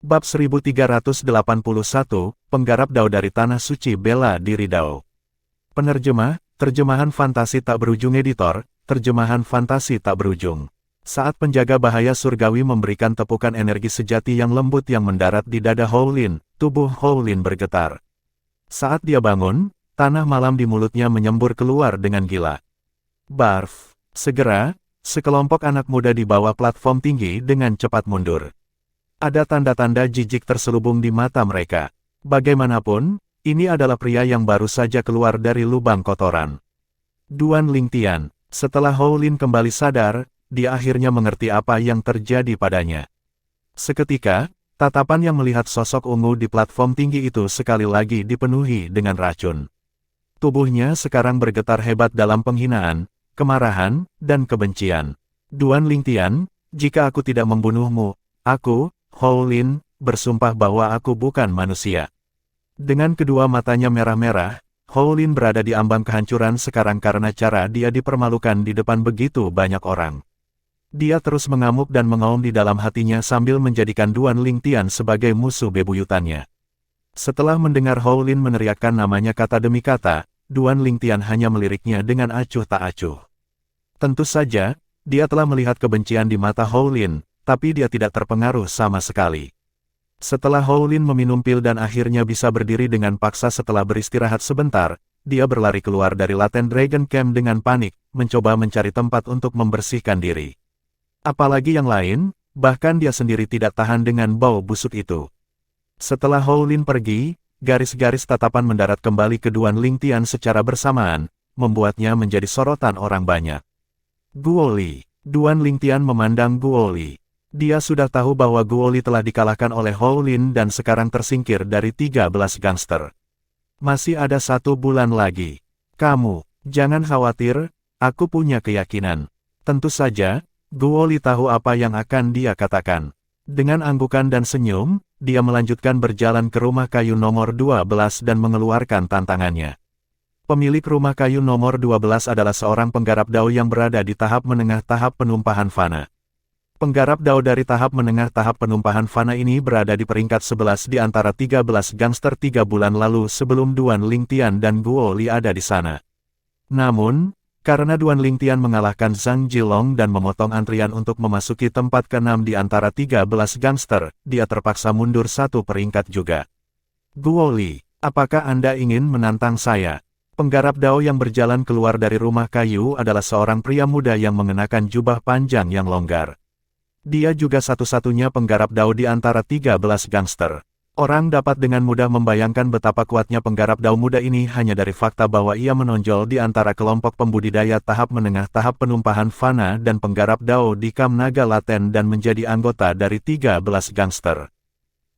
Bab 1381, Penggarap Dao dari Tanah Suci Bela Diri Dao. Terjemahan fantasi tak berujung editor, terjemahan fantasi tak berujung. Saat penjaga bahaya surgawi memberikan tepukan energi sejati yang lembut yang mendarat di dada Howlin, tubuh Howlin bergetar. Saat dia bangun, tanah malam di mulutnya menyembur keluar dengan gila. Barf. Segera, sekelompok anak muda di bawah platform tinggi dengan cepat mundur. Ada tanda-tanda jijik terselubung di mata mereka. Bagaimanapun, ini adalah pria yang baru saja keluar dari lubang kotoran. Duan Lingtian. Setelah Howlin kembali sadar, dia akhirnya mengerti apa yang terjadi padanya. Seketika, tatapan yang melihat sosok ungu di platform tinggi itu sekali lagi dipenuhi dengan racun. Tubuhnya sekarang bergetar hebat dalam penghinaan, kemarahan, dan kebencian. Duan Lingtian, jika aku tidak membunuhmu, aku, Howlin, bersumpah bahwa aku bukan manusia. Dengan kedua matanya merah-merah, Howlin berada di ambang kehancuran sekarang karena cara dia dipermalukan di depan begitu banyak orang. Dia terus mengamuk dan mengaum di dalam hatinya sambil menjadikan Duan Lingtian sebagai musuh bebuyutannya. Setelah mendengar Howlin meneriakkan namanya kata demi kata, Duan Lingtian hanya meliriknya dengan acuh tak acuh. Tentu saja, dia telah melihat kebencian di mata Howlin, tapi dia tidak terpengaruh sama sekali. Setelah Howlin meminum pil dan akhirnya bisa berdiri dengan paksa setelah beristirahat sebentar, dia berlari keluar dari Latent Dragon Camp dengan panik, mencoba mencari tempat untuk membersihkan diri. Apalagi yang lain, bahkan dia sendiri tidak tahan dengan bau busuk itu. Setelah Howlin pergi, garis-garis tatapan mendarat kembali ke Duan Lingtian secara bersamaan, membuatnya menjadi sorotan orang banyak. Guoli. Duan Lingtian memandang Guoli. Dia sudah tahu bahwa Guoli telah dikalahkan oleh Howlin dan sekarang tersingkir dari 13 gangster. Masih ada 1 bulan lagi. Kamu, jangan khawatir, aku punya keyakinan. Tentu saja, Guoli tahu apa yang akan dia katakan. Dengan anggukan dan senyum, dia melanjutkan berjalan ke rumah kayu nomor 12 dan mengeluarkan tantangannya. Pemilik rumah kayu nomor 12 adalah seorang penggarap dao yang berada di tahap menengah tahap penumpahan fana. Penggarap dao dari tahap menengah tahap penumpahan fana ini berada di peringkat 11 di antara 13 gangster 3 bulan lalu sebelum Duan Lingtian dan Guoli ada di sana. Namun, karena Duan Lingtian mengalahkan Zhang Jilong dan memotong antrian untuk memasuki tempat ke-6 di antara 13 gangster, dia terpaksa mundur 1 peringkat juga. Guoli, apakah Anda ingin menantang saya? Penggarap dao yang berjalan keluar dari rumah kayu adalah seorang pria muda yang mengenakan jubah panjang yang longgar. Dia juga satu-satunya penggarap dao di antara 13 gangster. Orang dapat dengan mudah membayangkan betapa kuatnya penggarap dao muda ini hanya dari fakta bahwa ia menonjol di antara kelompok pembudidaya tahap menengah tahap penumpahan fana dan penggarap dao di Kam Naga Laten dan menjadi anggota dari 13 gangster.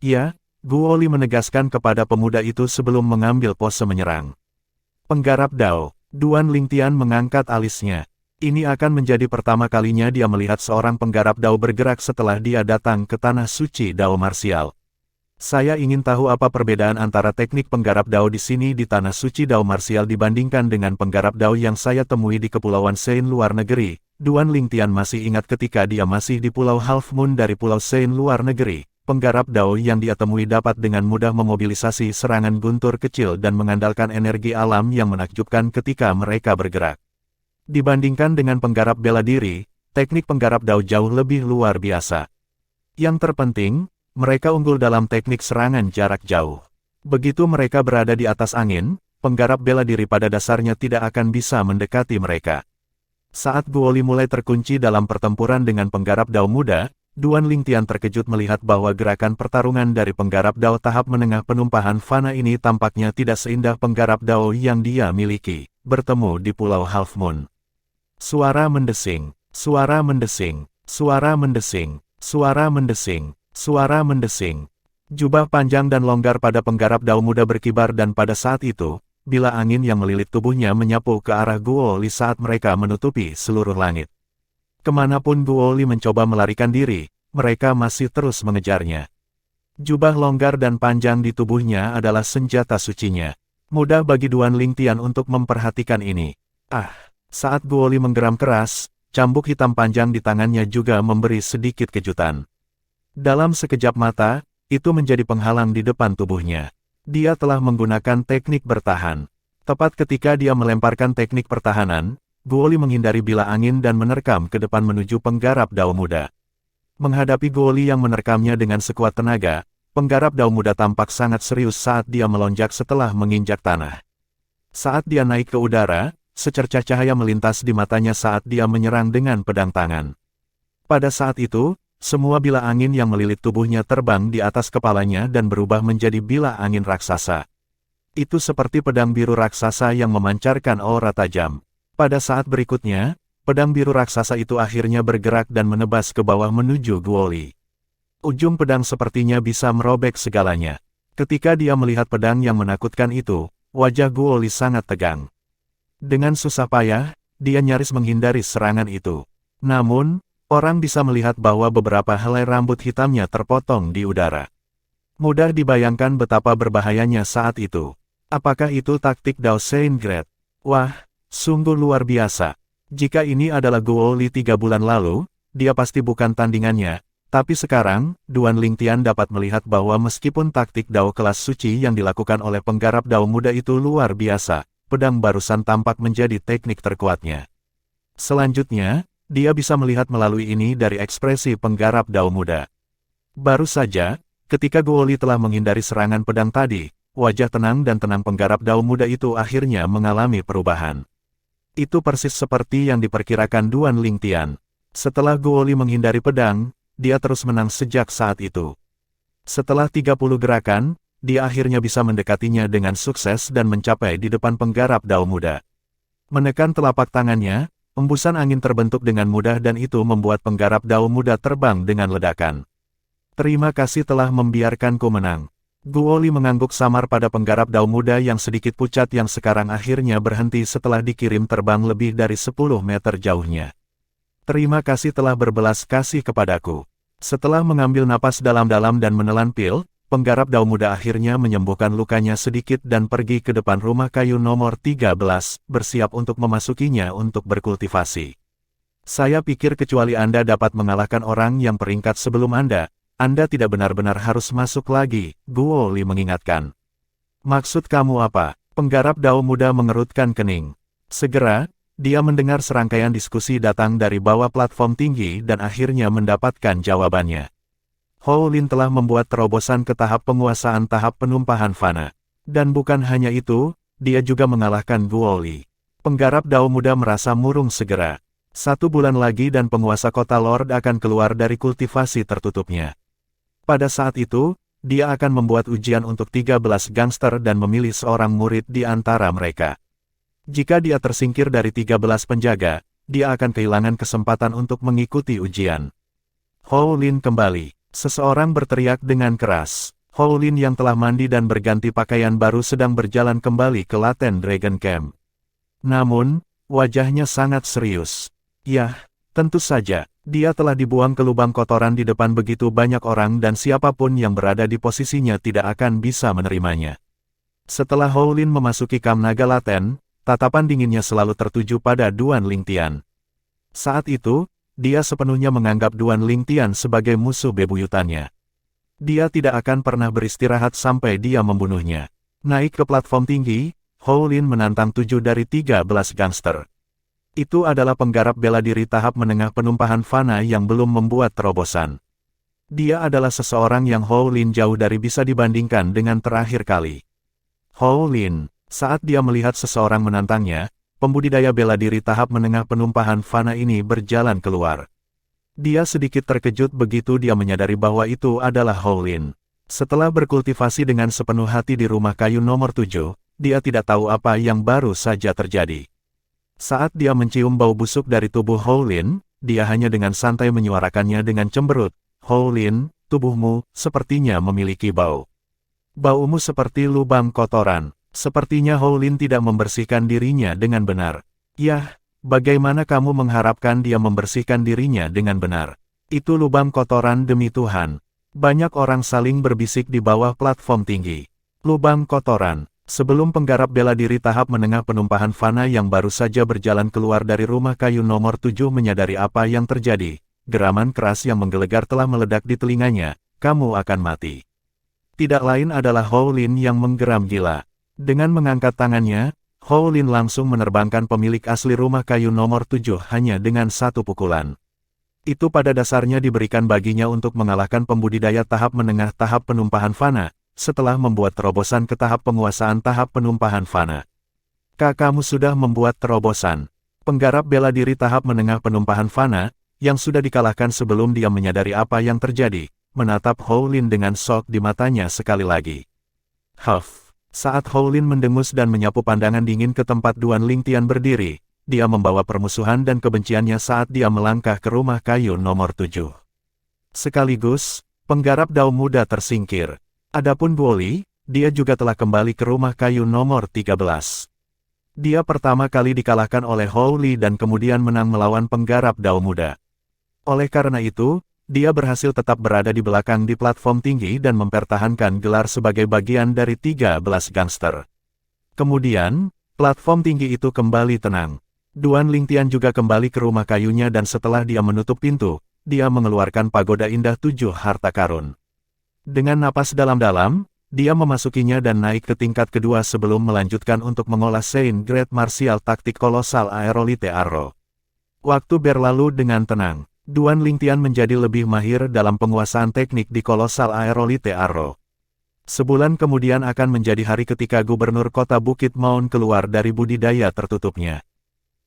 Ya, Guoli menegaskan kepada pemuda itu sebelum mengambil pose menyerang. Penggarap dao, Duan Lingtian mengangkat alisnya. Ini akan menjadi pertama kalinya dia melihat seorang penggarap dao bergerak setelah dia datang ke tanah suci dao marsial. Saya ingin tahu apa perbedaan antara teknik penggarap dao di sini di tanah suci dao marsial dibandingkan dengan penggarap dao yang saya temui di Kepulauan Sein luar negeri. Duan Lingtian masih ingat ketika dia masih di Pulau Half Moon dari Pulau Sein luar negeri. Penggarap dao yang dia temui dapat dengan mudah memobilisasi serangan guntur kecil dan mengandalkan energi alam yang menakjubkan ketika mereka bergerak. Dibandingkan dengan penggarap bela diri, teknik penggarap dao jauh lebih luar biasa. Yang terpenting, mereka unggul dalam teknik serangan jarak jauh. Begitu mereka berada di atas angin, penggarap bela diri pada dasarnya tidak akan bisa mendekati mereka. Saat Guoli mulai terkunci dalam pertempuran dengan penggarap dao muda, Duan Lingtian terkejut melihat bahwa gerakan pertarungan dari penggarap dao tahap menengah penumpahan fana ini tampaknya tidak seindah penggarap dao yang dia miliki, bertemu di Pulau Half Moon. Suara mendesing, suara mendesing, suara mendesing, suara mendesing, suara mendesing. Jubah panjang dan longgar pada penggarap dao muda berkibar dan pada saat itu, bila angin yang melilit tubuhnya menyapu ke arah Guoli saat mereka menutupi seluruh langit. Kemanapun Guoli mencoba melarikan diri, mereka masih terus mengejarnya. Jubah longgar dan panjang di tubuhnya adalah senjata sucinya. Mudah bagi Duan Lingtian untuk memperhatikan ini. Saat Guoli menggeram keras, cambuk hitam panjang di tangannya juga memberi sedikit kejutan. Dalam sekejap mata, itu menjadi penghalang di depan tubuhnya. Dia telah menggunakan teknik bertahan. Tepat ketika dia melemparkan teknik pertahanan, Guoli menghindari bila angin dan menerkam ke depan menuju penggarap dao muda. Menghadapi Guoli yang menerkamnya dengan sekuat tenaga, penggarap dao muda tampak sangat serius saat dia melonjak setelah menginjak tanah. Saat dia naik ke udara, secercah cahaya melintas di matanya saat dia menyerang dengan pedang tangan. Pada saat itu, semua bila angin yang melilit tubuhnya terbang di atas kepalanya dan berubah menjadi bila angin raksasa. Itu seperti pedang biru raksasa yang memancarkan aura tajam. Pada saat berikutnya, pedang biru raksasa itu akhirnya bergerak dan menebas ke bawah menuju Guoli. Ujung pedang sepertinya bisa merobek segalanya. Ketika dia melihat pedang yang menakutkan itu, wajah Guoli sangat tegang. Dengan susah payah, dia nyaris menghindari serangan itu. Namun, orang bisa melihat bahwa beberapa helai rambut hitamnya terpotong di udara. Mudah dibayangkan betapa berbahayanya saat itu. Apakah itu taktik Dao Saint Great? Wah, sungguh luar biasa. Jika ini adalah Guoli 3 bulan lalu, dia pasti bukan tandingannya. Tapi sekarang, Duan Lingtian dapat melihat bahwa meskipun taktik Dao kelas suci yang dilakukan oleh penggarap Dao muda itu luar biasa, pedang barusan tampak menjadi teknik terkuatnya. Selanjutnya, dia bisa melihat melalui ini dari ekspresi penggarap Dao muda. Baru saja, ketika Guoli telah menghindari serangan pedang tadi, wajah tenang dan tenang penggarap Dao muda itu akhirnya mengalami perubahan. Itu persis seperti yang diperkirakan Duan Lingtian. Setelah Guoli menghindari pedang, dia terus menang sejak saat itu. Setelah 30 gerakan, dia akhirnya bisa mendekatinya dengan sukses dan mencapai di depan penggarap Dao muda. Menekan telapak tangannya, embusan angin terbentuk dengan mudah dan itu membuat penggarap Dao muda terbang dengan ledakan. Terima kasih telah membiarkanku menang. Guoli mengangguk samar pada penggarap Dao muda yang sedikit pucat yang sekarang akhirnya berhenti setelah dikirim terbang lebih dari 10 meter jauhnya. Terima kasih telah berbelas kasih kepadaku. Setelah mengambil napas dalam-dalam dan menelan pil, penggarap Dao muda akhirnya menyembuhkan lukanya sedikit dan pergi ke depan rumah kayu nomor 13, bersiap untuk memasukinya untuk berkultivasi. Saya pikir kecuali Anda dapat mengalahkan orang yang peringkat sebelum Anda tidak benar-benar harus masuk lagi, Guoli mengingatkan. Maksud kamu apa? Penggarap Dao muda mengerutkan kening. Segera, dia mendengar serangkaian diskusi datang dari bawah platform tinggi dan akhirnya mendapatkan jawabannya. Hou Lin telah membuat terobosan ke tahap penguasaan tahap penumpahan fana. Dan bukan hanya itu, dia juga mengalahkan Guoli. Penggarap Dao muda merasa murung segera. 1 bulan lagi dan penguasa kota Lord akan keluar dari kultivasi tertutupnya. Pada saat itu, dia akan membuat ujian untuk 13 gangster dan memilih seorang murid di antara mereka. Jika dia tersingkir dari 13 penjaga, dia akan kehilangan kesempatan untuk mengikuti ujian. Hou Lin kembali. Seseorang berteriak dengan keras. Hou Lin yang telah mandi dan berganti pakaian baru sedang berjalan kembali ke Laten Dragon Camp. Namun, wajahnya sangat serius. Yah, tentu saja, dia telah dibuang ke lubang kotoran di depan begitu banyak orang dan siapapun yang berada di posisinya tidak akan bisa menerimanya. Setelah Hou Lin memasuki Kamp Naga Laten, tatapan dinginnya selalu tertuju pada Duan Lingtian. Saat itu, dia sepenuhnya menganggap Duan Lingtian sebagai musuh bebuyutannya. Dia tidak akan pernah beristirahat sampai dia membunuhnya. Naik ke platform tinggi, Hou Lin menantang 7 dari 13 gangster. Itu adalah penggarap bela diri tahap menengah penumpahan fana yang belum membuat terobosan. Dia adalah seseorang yang Hou Lin jauh dari bisa dibandingkan dengan terakhir kali. Hou Lin, saat dia melihat seseorang menantangnya, pembudidaya bela diri tahap menengah penumpahan fana ini berjalan keluar. Dia sedikit terkejut begitu dia menyadari bahwa itu adalah Hou Lin. Setelah berkultivasi dengan sepenuh hati di rumah kayu nomor 7, dia tidak tahu apa yang baru saja terjadi. Saat dia mencium bau busuk dari tubuh Hou Lin, dia hanya dengan santai menyuarakannya dengan cemberut, Hou Lin, tubuhmu sepertinya memiliki bau. Baumu seperti lubang kotoran. Sepertinya Hou Lin tidak membersihkan dirinya dengan benar. Yah, bagaimana kamu mengharapkan dia membersihkan dirinya dengan benar? Itu lubang kotoran demi Tuhan. Banyak orang saling berbisik di bawah platform tinggi. Lubang kotoran. Sebelum penggarap bela diri tahap menengah penumpahan fana yang baru saja berjalan keluar dari rumah kayu nomor 7 menyadari apa yang terjadi, geraman keras yang menggelegar telah meledak di telinganya, kamu akan mati. Tidak lain adalah Howlin yang menggeram gila. Dengan mengangkat tangannya, Howlin langsung menerbangkan pemilik asli rumah kayu nomor 7 hanya dengan satu pukulan. Itu pada dasarnya diberikan baginya untuk mengalahkan pembudidaya tahap menengah tahap penumpahan fana, setelah membuat terobosan ke tahap penguasaan tahap penumpahan fana. Kamu sudah membuat terobosan. Penggarap bela diri tahap menengah penumpahan fana, yang sudah dikalahkan sebelum dia menyadari apa yang terjadi, menatap Howlin dengan shock di matanya sekali lagi. Huff. Saat Howlin mendengus dan menyapu pandangan dingin ke tempat Duan Lingtian berdiri, dia membawa permusuhan dan kebenciannya saat dia melangkah ke rumah kayu nomor 7. Sekaligus, penggarap Dao muda tersingkir. Adapun Duoli, dia juga telah kembali ke rumah kayu nomor 13. Dia pertama kali dikalahkan oleh Howli dan kemudian menang melawan penggarap Dao muda. Oleh karena itu, dia berhasil tetap berada di belakang di platform tinggi dan mempertahankan gelar sebagai bagian dari 13 gangster. Kemudian, platform tinggi itu kembali tenang. Duan Lingtian juga kembali ke rumah kayunya dan setelah dia menutup pintu, dia mengeluarkan pagoda indah 7 harta karun. Dengan napas dalam-dalam, dia memasukinya dan naik ke tingkat kedua sebelum melanjutkan untuk mengolah Saint Great Martial Taktik Kolosal Aerolite Arrow. Waktu berlalu dengan tenang. Duan Lingtian menjadi lebih mahir dalam penguasaan teknik di Kolosal Aerolite Arrow. Sebulan kemudian akan menjadi hari ketika Gubernur Kota Bukit Maun keluar dari budidaya tertutupnya.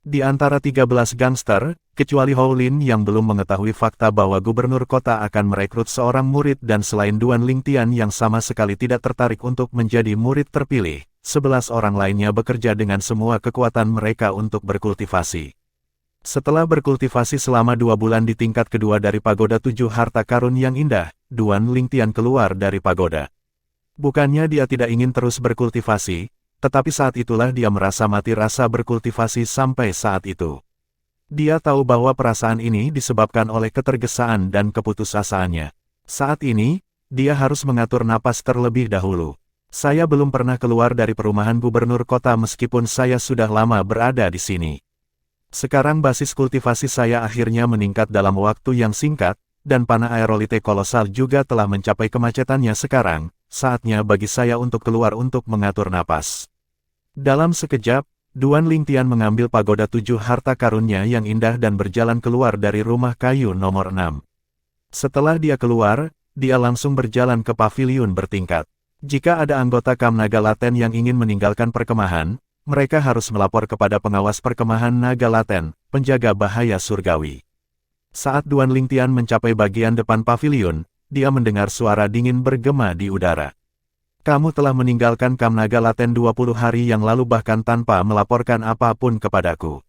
Di antara 13 gangster, kecuali Howlin yang belum mengetahui fakta bahwa Gubernur Kota akan merekrut seorang murid dan selain Duan Lingtian yang sama sekali tidak tertarik untuk menjadi murid terpilih, 11 orang lainnya bekerja dengan semua kekuatan mereka untuk berkultivasi. Setelah berkultivasi selama 2 bulan di tingkat kedua dari pagoda 7 harta karun yang indah, Duan Lingtian keluar dari pagoda. Bukannya dia tidak ingin terus berkultivasi, tetapi saat itulah dia merasa mati rasa berkultivasi sampai saat itu. Dia tahu bahwa perasaan ini disebabkan oleh ketergesaan dan keputusasaannya. Saat ini, dia harus mengatur napas terlebih dahulu. Saya belum pernah keluar dari perumahan gubernur kota meskipun saya sudah lama berada di sini. Sekarang basis kultivasi saya akhirnya meningkat dalam waktu yang singkat, dan panah aerolite kolosal juga telah mencapai kemacetannya sekarang, saatnya bagi saya untuk keluar untuk mengatur napas. Dalam sekejap, Duan Lingtian mengambil pagoda 7 harta karunnya yang indah dan berjalan keluar dari rumah kayu nomor 6. Setelah dia keluar, dia langsung berjalan ke paviliun bertingkat. Jika ada anggota Kam Naga Laten yang ingin meninggalkan perkemahan, mereka harus melapor kepada pengawas perkemahan Naga Laten, penjaga bahaya surgawi. Saat Duan Lingtian mencapai bagian depan paviliun, dia mendengar suara dingin bergema di udara. Kamu telah meninggalkan Kam Naga Laten 20 hari yang lalu bahkan tanpa melaporkan apapun kepadaku.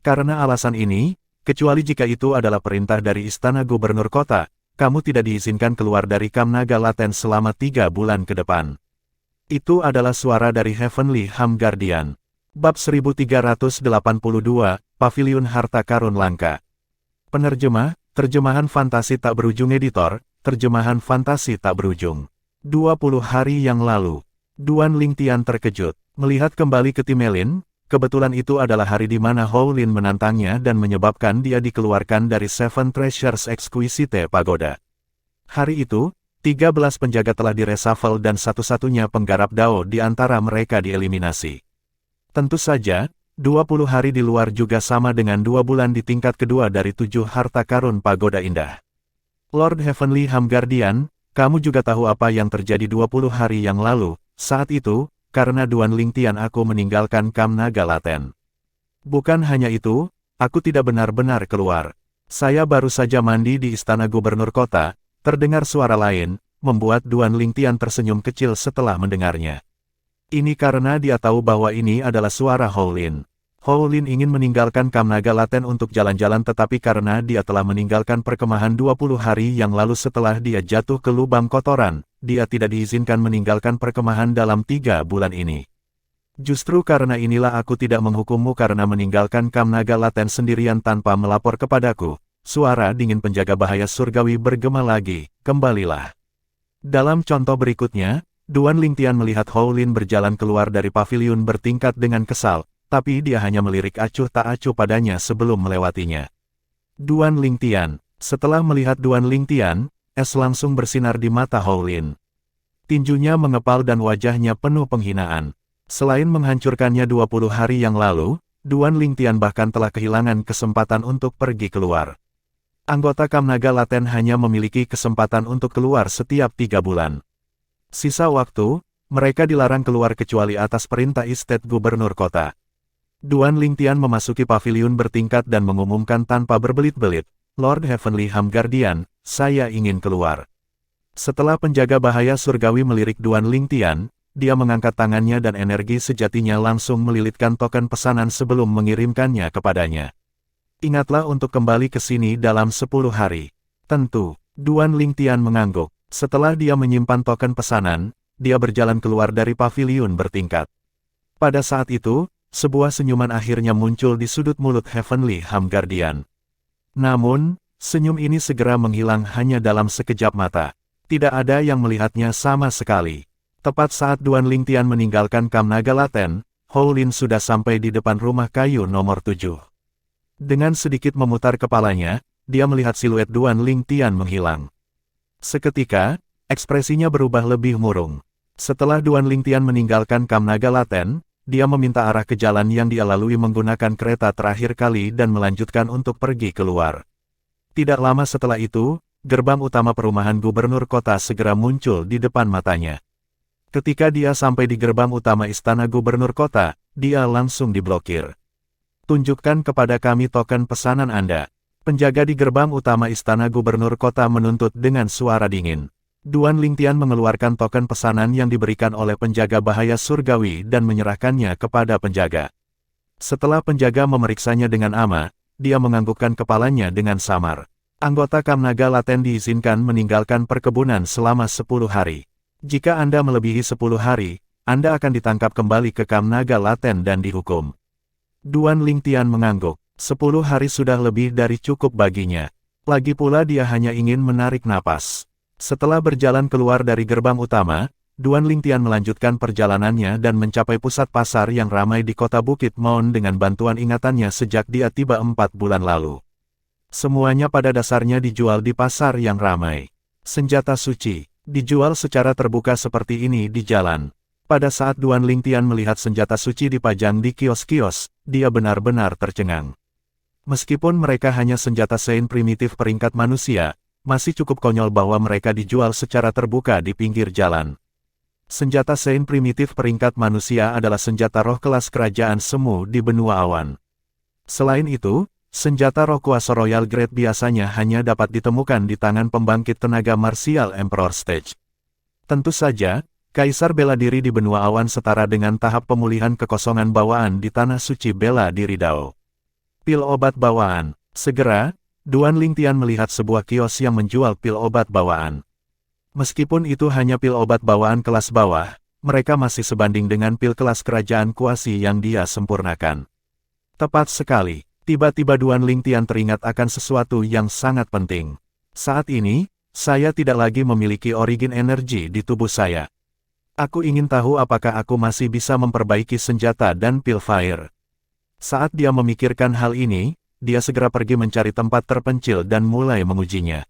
Karena alasan ini, kecuali jika itu adalah perintah dari Istana Gubernur Kota, kamu tidak diizinkan keluar dari Kam Naga Laten selama 3 bulan ke depan. Itu adalah suara dari Heavenly Ham Guardian. Bab 1382, Paviliun Harta Karun Langka. Penerjemah, terjemahan fantasi tak berujung editor, terjemahan fantasi tak berujung. 20 hari yang lalu, Duan Lingtian terkejut, melihat kembali ke Timelin, kebetulan itu adalah hari di mana Howlin menantangnya dan menyebabkan dia dikeluarkan dari Seven Treasures Exquisite Pagoda. Hari itu, 13 penjaga telah direshuffle dan satu-satunya penggarap Dao di antara mereka dieliminasi. Tentu saja, 20 hari di luar juga sama dengan 2 bulan di tingkat kedua dari 7 harta karun pagoda indah. Lord Heavenly Ham Guardian, kamu juga tahu apa yang terjadi 20 hari yang lalu, saat itu, karena Duan Lingtian aku meninggalkan Kam Naga Laten. Bukan hanya itu, aku tidak benar-benar keluar. Saya baru saja mandi di Istana Gubernur Kota. Terdengar suara lain, membuat Duan Lingtian tersenyum kecil setelah mendengarnya. Ini karena dia tahu bahwa ini adalah suara Howlin. Howlin ingin meninggalkan Kam Naga Laten untuk jalan-jalan tetapi karena dia telah meninggalkan perkemahan 20 hari yang lalu setelah dia jatuh ke lubang kotoran, dia tidak diizinkan meninggalkan perkemahan dalam 3 bulan ini. Justru karena inilah aku tidak menghukummu karena meninggalkan Kam Naga Laten sendirian tanpa melapor kepadaku. Suara dingin penjaga bahaya surgawi bergema lagi, kembalilah. Dalam contoh berikutnya, Duan Lingtian melihat Howlin berjalan keluar dari paviliun bertingkat dengan kesal, tapi dia hanya melirik acuh tak acuh padanya sebelum melewatinya. Duan Lingtian, setelah melihat Duan Lingtian, es langsung bersinar di mata Howlin. Tinjunya mengepal dan wajahnya penuh penghinaan. Selain menghancurkannya 20 hari yang lalu, Duan Lingtian bahkan telah kehilangan kesempatan untuk pergi keluar. Anggota Kamnaga Laten hanya memiliki kesempatan untuk keluar setiap 3 bulan. Sisa waktu, mereka dilarang keluar kecuali atas perintah Estate Gubernur Kota. Duan Lingtian memasuki paviliun bertingkat dan mengumumkan tanpa berbelit-belit, "Lord Heavenly Ham Guardian, saya ingin keluar." Setelah penjaga bahaya surgawi melirik Duan Lingtian, dia mengangkat tangannya dan energi sejatinya langsung melilitkan token pesanan sebelum mengirimkannya kepadanya. "Ingatlah untuk kembali ke sini dalam 10 hari. Tentu." Duan Lingtian mengangguk. Setelah dia menyimpan token pesanan, dia berjalan keluar dari paviliun bertingkat. Pada saat itu, sebuah senyuman akhirnya muncul di sudut mulut Heavenly Ham Guardian. Namun, senyum ini segera menghilang hanya dalam sekejap mata. Tidak ada yang melihatnya sama sekali. Tepat saat Duan Lingtian meninggalkan Kamnaga Laten, Howlin sudah sampai di depan rumah kayu nomor 7. Dengan sedikit memutar kepalanya, dia melihat siluet Duan Lingtian menghilang. Seketika, ekspresinya berubah lebih murung. Setelah Duan Lingtian meninggalkan Kamnaga Laten, dia meminta arah ke jalan yang dia lalui menggunakan kereta terakhir kali dan melanjutkan untuk pergi keluar. Tidak lama setelah itu, gerbang utama perumahan gubernur kota segera muncul di depan matanya. Ketika dia sampai di gerbang utama istana gubernur kota, dia langsung diblokir. "Tunjukkan kepada kami token pesanan Anda." Penjaga di gerbang utama istana gubernur kota menuntut dengan suara dingin. Duan Lingtian mengeluarkan token pesanan yang diberikan oleh penjaga bahaya surgawi dan menyerahkannya kepada penjaga. Setelah penjaga memeriksanya dengan ama, dia menganggukkan kepalanya dengan samar. Anggota Kamnaga Laten diizinkan meninggalkan perkebunan selama 10 hari. Jika Anda melebihi 10 hari, Anda akan ditangkap kembali ke Kamnaga Laten dan dihukum. Duan Lingtian mengangguk. 10 hari sudah lebih dari cukup baginya. Lagi pula dia hanya ingin menarik napas. Setelah berjalan keluar dari gerbang utama, Duan Lingtian melanjutkan perjalanannya dan mencapai pusat pasar yang ramai di kota Bukit Mon dengan bantuan ingatannya sejak dia tiba 4 bulan lalu. Semuanya pada dasarnya dijual di pasar yang ramai. Senjata suci dijual secara terbuka seperti ini di jalan. Pada saat Duan Lingtian melihat senjata suci dipajang di kios-kios, dia benar-benar tercengang. Meskipun mereka hanya senjata Sein primitif peringkat manusia, masih cukup konyol bahwa mereka dijual secara terbuka di pinggir jalan. Senjata Sein primitif peringkat manusia adalah senjata roh kelas kerajaan semu di benua awan. Selain itu, senjata roh kuasa Royal Grade biasanya hanya dapat ditemukan di tangan pembangkit tenaga marsial Emperor Stage. Tentu saja, Kaisar Bela Diri di benua awan setara dengan tahap pemulihan kekosongan bawaan di tanah suci Bela Diri Dao. Pil obat bawaan. Segera, Duan Lingtian melihat sebuah kios yang menjual pil obat bawaan. Meskipun itu hanya pil obat bawaan kelas bawah, mereka masih sebanding dengan pil kelas kerajaan kuasi yang dia sempurnakan. Tepat sekali. Tiba-tiba Duan Lingtian teringat akan sesuatu yang sangat penting. Saat ini, saya tidak lagi memiliki origin energi di tubuh saya. Aku ingin tahu apakah aku masih bisa memperbaiki senjata dan pil fire. Saat dia memikirkan hal ini, dia segera pergi mencari tempat terpencil dan mulai mengujinya.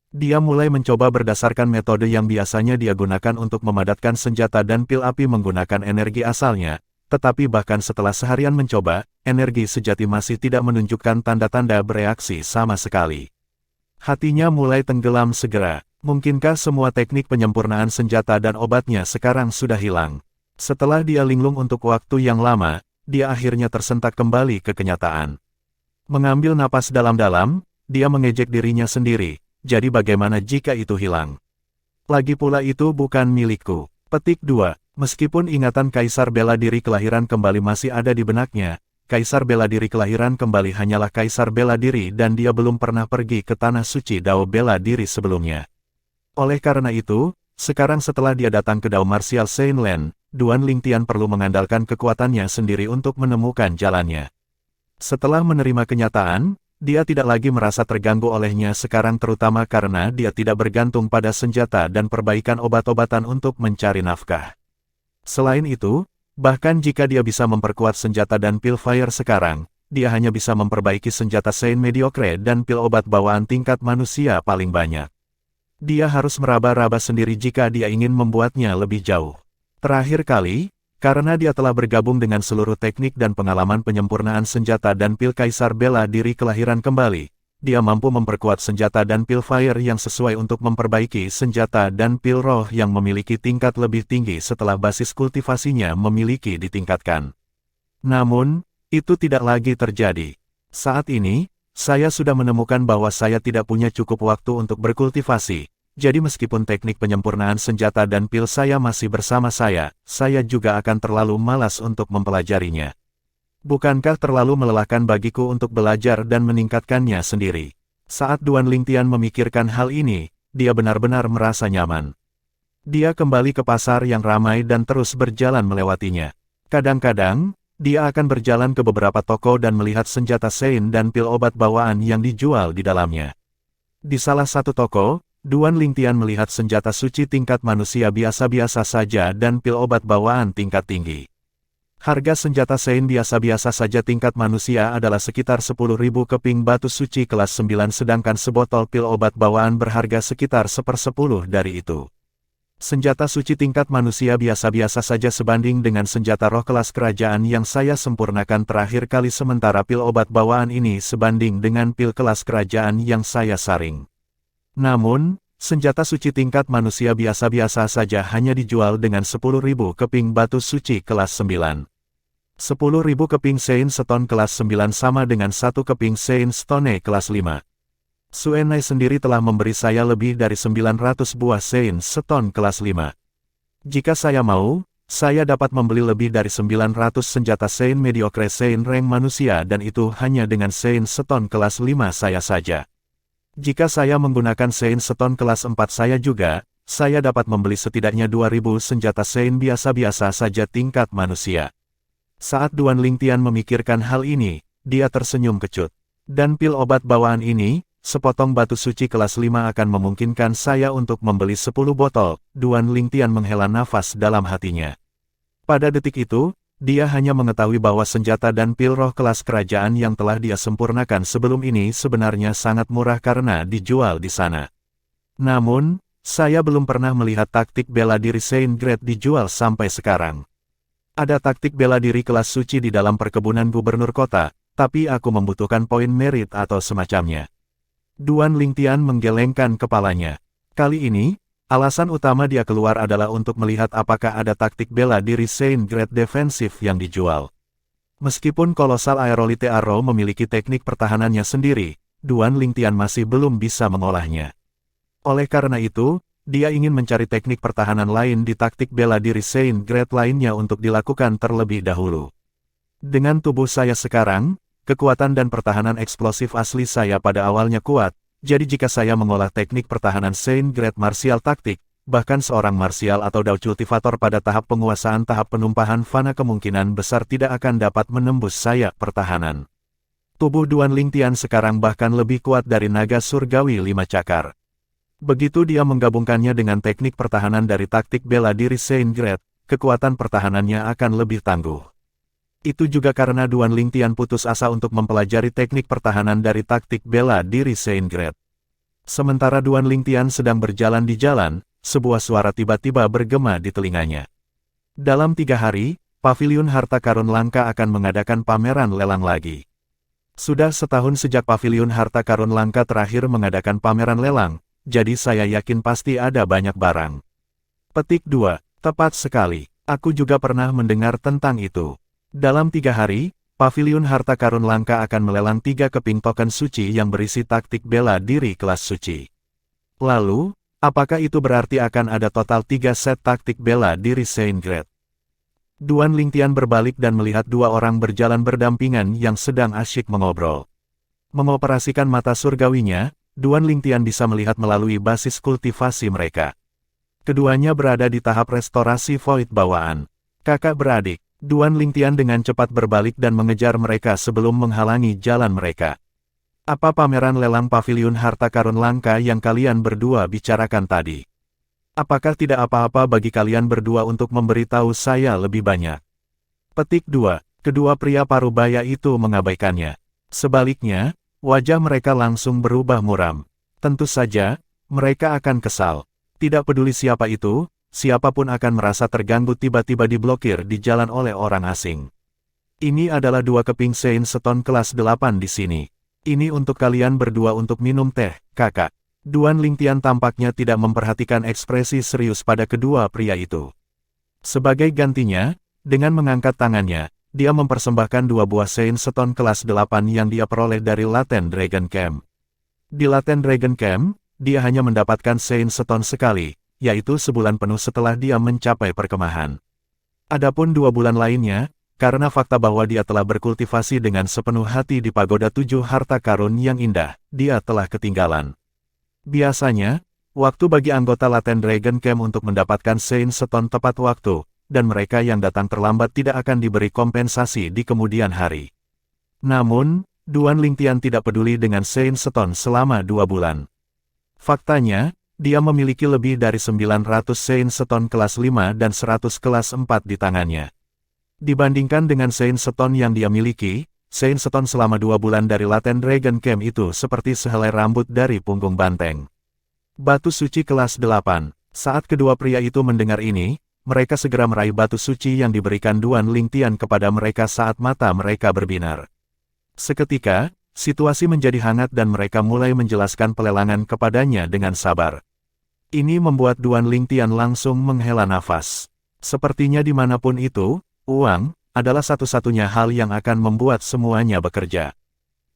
Dia mulai mencoba berdasarkan metode yang biasanya dia gunakan untuk memadatkan senjata dan pil api menggunakan energi asalnya. Tetapi bahkan setelah seharian mencoba, energi sejati masih tidak menunjukkan tanda-tanda bereaksi sama sekali. Hatinya mulai tenggelam segera. Mungkinkah semua teknik penyempurnaan senjata dan obatnya sekarang sudah hilang? Setelah dia linglung untuk waktu yang lama, dia akhirnya tersentak kembali ke kenyataan. Mengambil napas dalam-dalam, dia mengejek dirinya sendiri. Jadi bagaimana jika itu hilang? Lagi pula itu bukan milikku. Petik 2. Meskipun ingatan Kaisar Bela Diri kelahiran kembali masih ada di benaknya, Kaisar Bela Diri kelahiran kembali hanyalah Kaisar Bela Diri dan dia belum pernah pergi ke tanah suci Dao Bela Diri sebelumnya. Oleh karena itu, sekarang setelah dia datang ke Dao Martial Seinland, Duan Lingtian perlu mengandalkan kekuatannya sendiri untuk menemukan jalannya. Setelah menerima kenyataan, dia tidak lagi merasa terganggu olehnya sekarang terutama karena dia tidak bergantung pada senjata dan perbaikan obat-obatan untuk mencari nafkah. Selain itu, bahkan jika dia bisa memperkuat senjata dan pil fire sekarang, dia hanya bisa memperbaiki senjata Sein mediocre dan pil obat bawaan tingkat manusia paling banyak. Dia harus meraba-raba sendiri jika dia ingin membuatnya lebih jauh. Terakhir kali, karena dia telah bergabung dengan seluruh teknik dan pengalaman penyempurnaan senjata dan pil kaisar bela diri kelahiran kembali, dia mampu memperkuat senjata dan pil fire yang sesuai untuk memperbaiki senjata dan pil roh yang memiliki tingkat lebih tinggi setelah basis kultivasinya memiliki ditingkatkan. Namun, itu tidak lagi terjadi. Saat ini, saya sudah menemukan bahwa saya tidak punya cukup waktu untuk berkultivasi, jadi meskipun teknik penyempurnaan senjata dan pil saya masih bersama saya juga akan terlalu malas untuk mempelajarinya. Bukankah terlalu melelahkan bagiku untuk belajar dan meningkatkannya sendiri? Saat Duan Lingtian memikirkan hal ini, dia benar-benar merasa nyaman. Dia kembali ke pasar yang ramai dan terus berjalan melewatinya. Kadang-kadang, dia akan berjalan ke beberapa toko dan melihat senjata Sein dan pil obat bawaan yang dijual di dalamnya. Di salah satu toko, Duan Lingtian melihat senjata suci tingkat manusia biasa-biasa saja dan pil obat bawaan tingkat tinggi. Harga senjata Sein biasa-biasa saja tingkat manusia adalah sekitar 10.000 keping batu suci kelas 9 sedangkan sebotol pil obat bawaan berharga sekitar 1/10 dari itu. Senjata suci tingkat manusia biasa-biasa saja sebanding dengan senjata roh kelas kerajaan yang saya sempurnakan terakhir kali sementara pil obat bawaan ini sebanding dengan pil kelas kerajaan yang saya saring. Namun, senjata suci tingkat manusia biasa-biasa saja hanya dijual dengan 10.000 keping batu suci kelas 9. 10.000 keping Sein Stone kelas 9 sama dengan 1 keping Sein Stone kelas 5. Suenai sendiri telah memberi saya lebih dari 900 buah Sein Stone kelas 5. Jika saya mau, saya dapat membeli lebih dari 900 senjata Sein mediocre Sein rank manusia dan itu hanya dengan Sein Stone kelas 5 saya saja. Jika saya menggunakan Sein Stone kelas 4 saya dapat membeli setidaknya 2000 senjata Sein biasa-biasa saja tingkat manusia. Saat Duan Lingtian memikirkan hal ini, dia tersenyum kecut. Dan pil obat bawaan ini, sepotong batu suci kelas 5 akan memungkinkan saya untuk membeli 10 botol, Duan Lingtian menghela nafas dalam hatinya. Pada detik itu, dia hanya mengetahui bahwa senjata dan pil roh kelas kerajaan yang telah dia sempurnakan sebelum ini sebenarnya sangat murah karena dijual di sana. Namun, saya belum pernah melihat taktik bela diri Saint Grade dijual sampai sekarang. Ada taktik bela diri kelas suci di dalam perkebunan gubernur kota, tapi aku membutuhkan poin merit atau semacamnya. Duan Lingtian menggelengkan kepalanya. Kali ini, alasan utama dia keluar adalah untuk melihat apakah ada taktik bela diri Saint Grade defensif yang dijual. Meskipun Kolosal Aerolite Arrow memiliki teknik pertahanannya sendiri, Duan Lingtian masih belum bisa mengolahnya. Oleh karena itu, dia ingin mencari teknik pertahanan lain di taktik bela diri Saint Grade lainnya untuk dilakukan terlebih dahulu. Dengan tubuh saya sekarang, kekuatan dan pertahanan eksplosif asli saya pada awalnya kuat, jadi jika saya mengolah teknik pertahanan Saint Grade martial taktik, bahkan seorang martial atau Dao cultivator pada tahap penguasaan tahap penumpahan fana kemungkinan besar tidak akan dapat menembus saya pertahanan. Tubuh Duan Lingtian sekarang bahkan lebih kuat dari naga surgawi 5 cakar. Begitu dia menggabungkannya dengan teknik pertahanan dari taktik bela diri Saint Grade, kekuatan pertahanannya akan lebih tangguh. Itu juga karena Duan Lingtian putus asa untuk mempelajari teknik pertahanan dari taktik bela diri Saint Grade. Sementara Duan Lingtian sedang berjalan di jalan, sebuah suara tiba-tiba bergema di telinganya. Dalam 3 hari, Paviliun Harta Karun Langka akan mengadakan pameran lelang lagi. Sudah setahun sejak Paviliun Harta Karun Langka terakhir mengadakan pameran lelang, jadi saya yakin pasti ada banyak barang. Petik 2, tepat sekali, aku juga pernah mendengar tentang itu. Dalam 3 hari, Paviliun Harta Karun Langka akan melelang 3 keping token suci yang berisi taktik bela diri kelas suci. Lalu, apakah itu berarti akan ada total 3 set taktik bela diri Saint Grade? Duan Lingtian berbalik dan melihat 2 orang berjalan berdampingan yang sedang asyik mengobrol. Mengoperasikan mata surgawinya, Duan Lingtian bisa melihat melalui basis kultivasi mereka. Keduanya berada di tahap restorasi void bawaan. Kakak beradik. Duan Lingtian dengan cepat berbalik dan mengejar mereka sebelum menghalangi jalan mereka. Apa pameran lelang Paviliun Harta Karun Langka yang kalian berdua bicarakan tadi? Apakah tidak apa-apa bagi kalian berdua untuk memberitahu saya lebih banyak? Petik 2. Kedua pria parubaya itu mengabaikannya. Sebaliknya, wajah mereka langsung berubah muram. Tentu saja, mereka akan kesal. Tidak peduli siapa itu, siapapun akan merasa terganggu tiba-tiba diblokir di jalan oleh orang asing. Ini adalah 2 keping Saint Stone kelas 8 di sini. Ini untuk kalian berdua untuk minum teh, kakak. Duan Lingtian tampaknya tidak memperhatikan ekspresi serius pada kedua pria itu. Sebagai gantinya, dengan mengangkat tangannya, dia mempersembahkan 2 buah Saint Stone kelas 8 yang dia peroleh dari Laten Dragon Camp. Di Laten Dragon Camp, dia hanya mendapatkan Saint Stone sekali, yaitu sebulan penuh setelah dia mencapai perkemahan. Adapun 2 bulan lainnya, karena fakta bahwa dia telah berkultivasi dengan sepenuh hati di pagoda 7 harta karun yang indah, dia telah ketinggalan. Biasanya, waktu bagi anggota Laten Dragon Camp untuk mendapatkan Saint Stone tepat waktu, dan mereka yang datang terlambat tidak akan diberi kompensasi di kemudian hari. Namun, Duan Lingtian tidak peduli dengan Saint Stone selama 2 bulan. Faktanya, dia memiliki lebih dari 900 Saint Stone kelas 5 dan 100 kelas 4 di tangannya. Dibandingkan dengan Saint Stone yang dia miliki, Saint Stone selama 2 bulan dari Laten Dragon Camp itu seperti sehelai rambut dari punggung banteng. Batu suci kelas 8. Saat kedua pria itu mendengar ini, mereka segera meraih batu suci yang diberikan Duan Lingtian kepada mereka saat mata mereka berbinar. Seketika, situasi menjadi hangat dan mereka mulai menjelaskan pelelangan kepadanya dengan sabar. Ini membuat Duan Lingtian langsung menghela nafas. Sepertinya dimanapun itu, uang adalah satu-satunya hal yang akan membuat semuanya bekerja.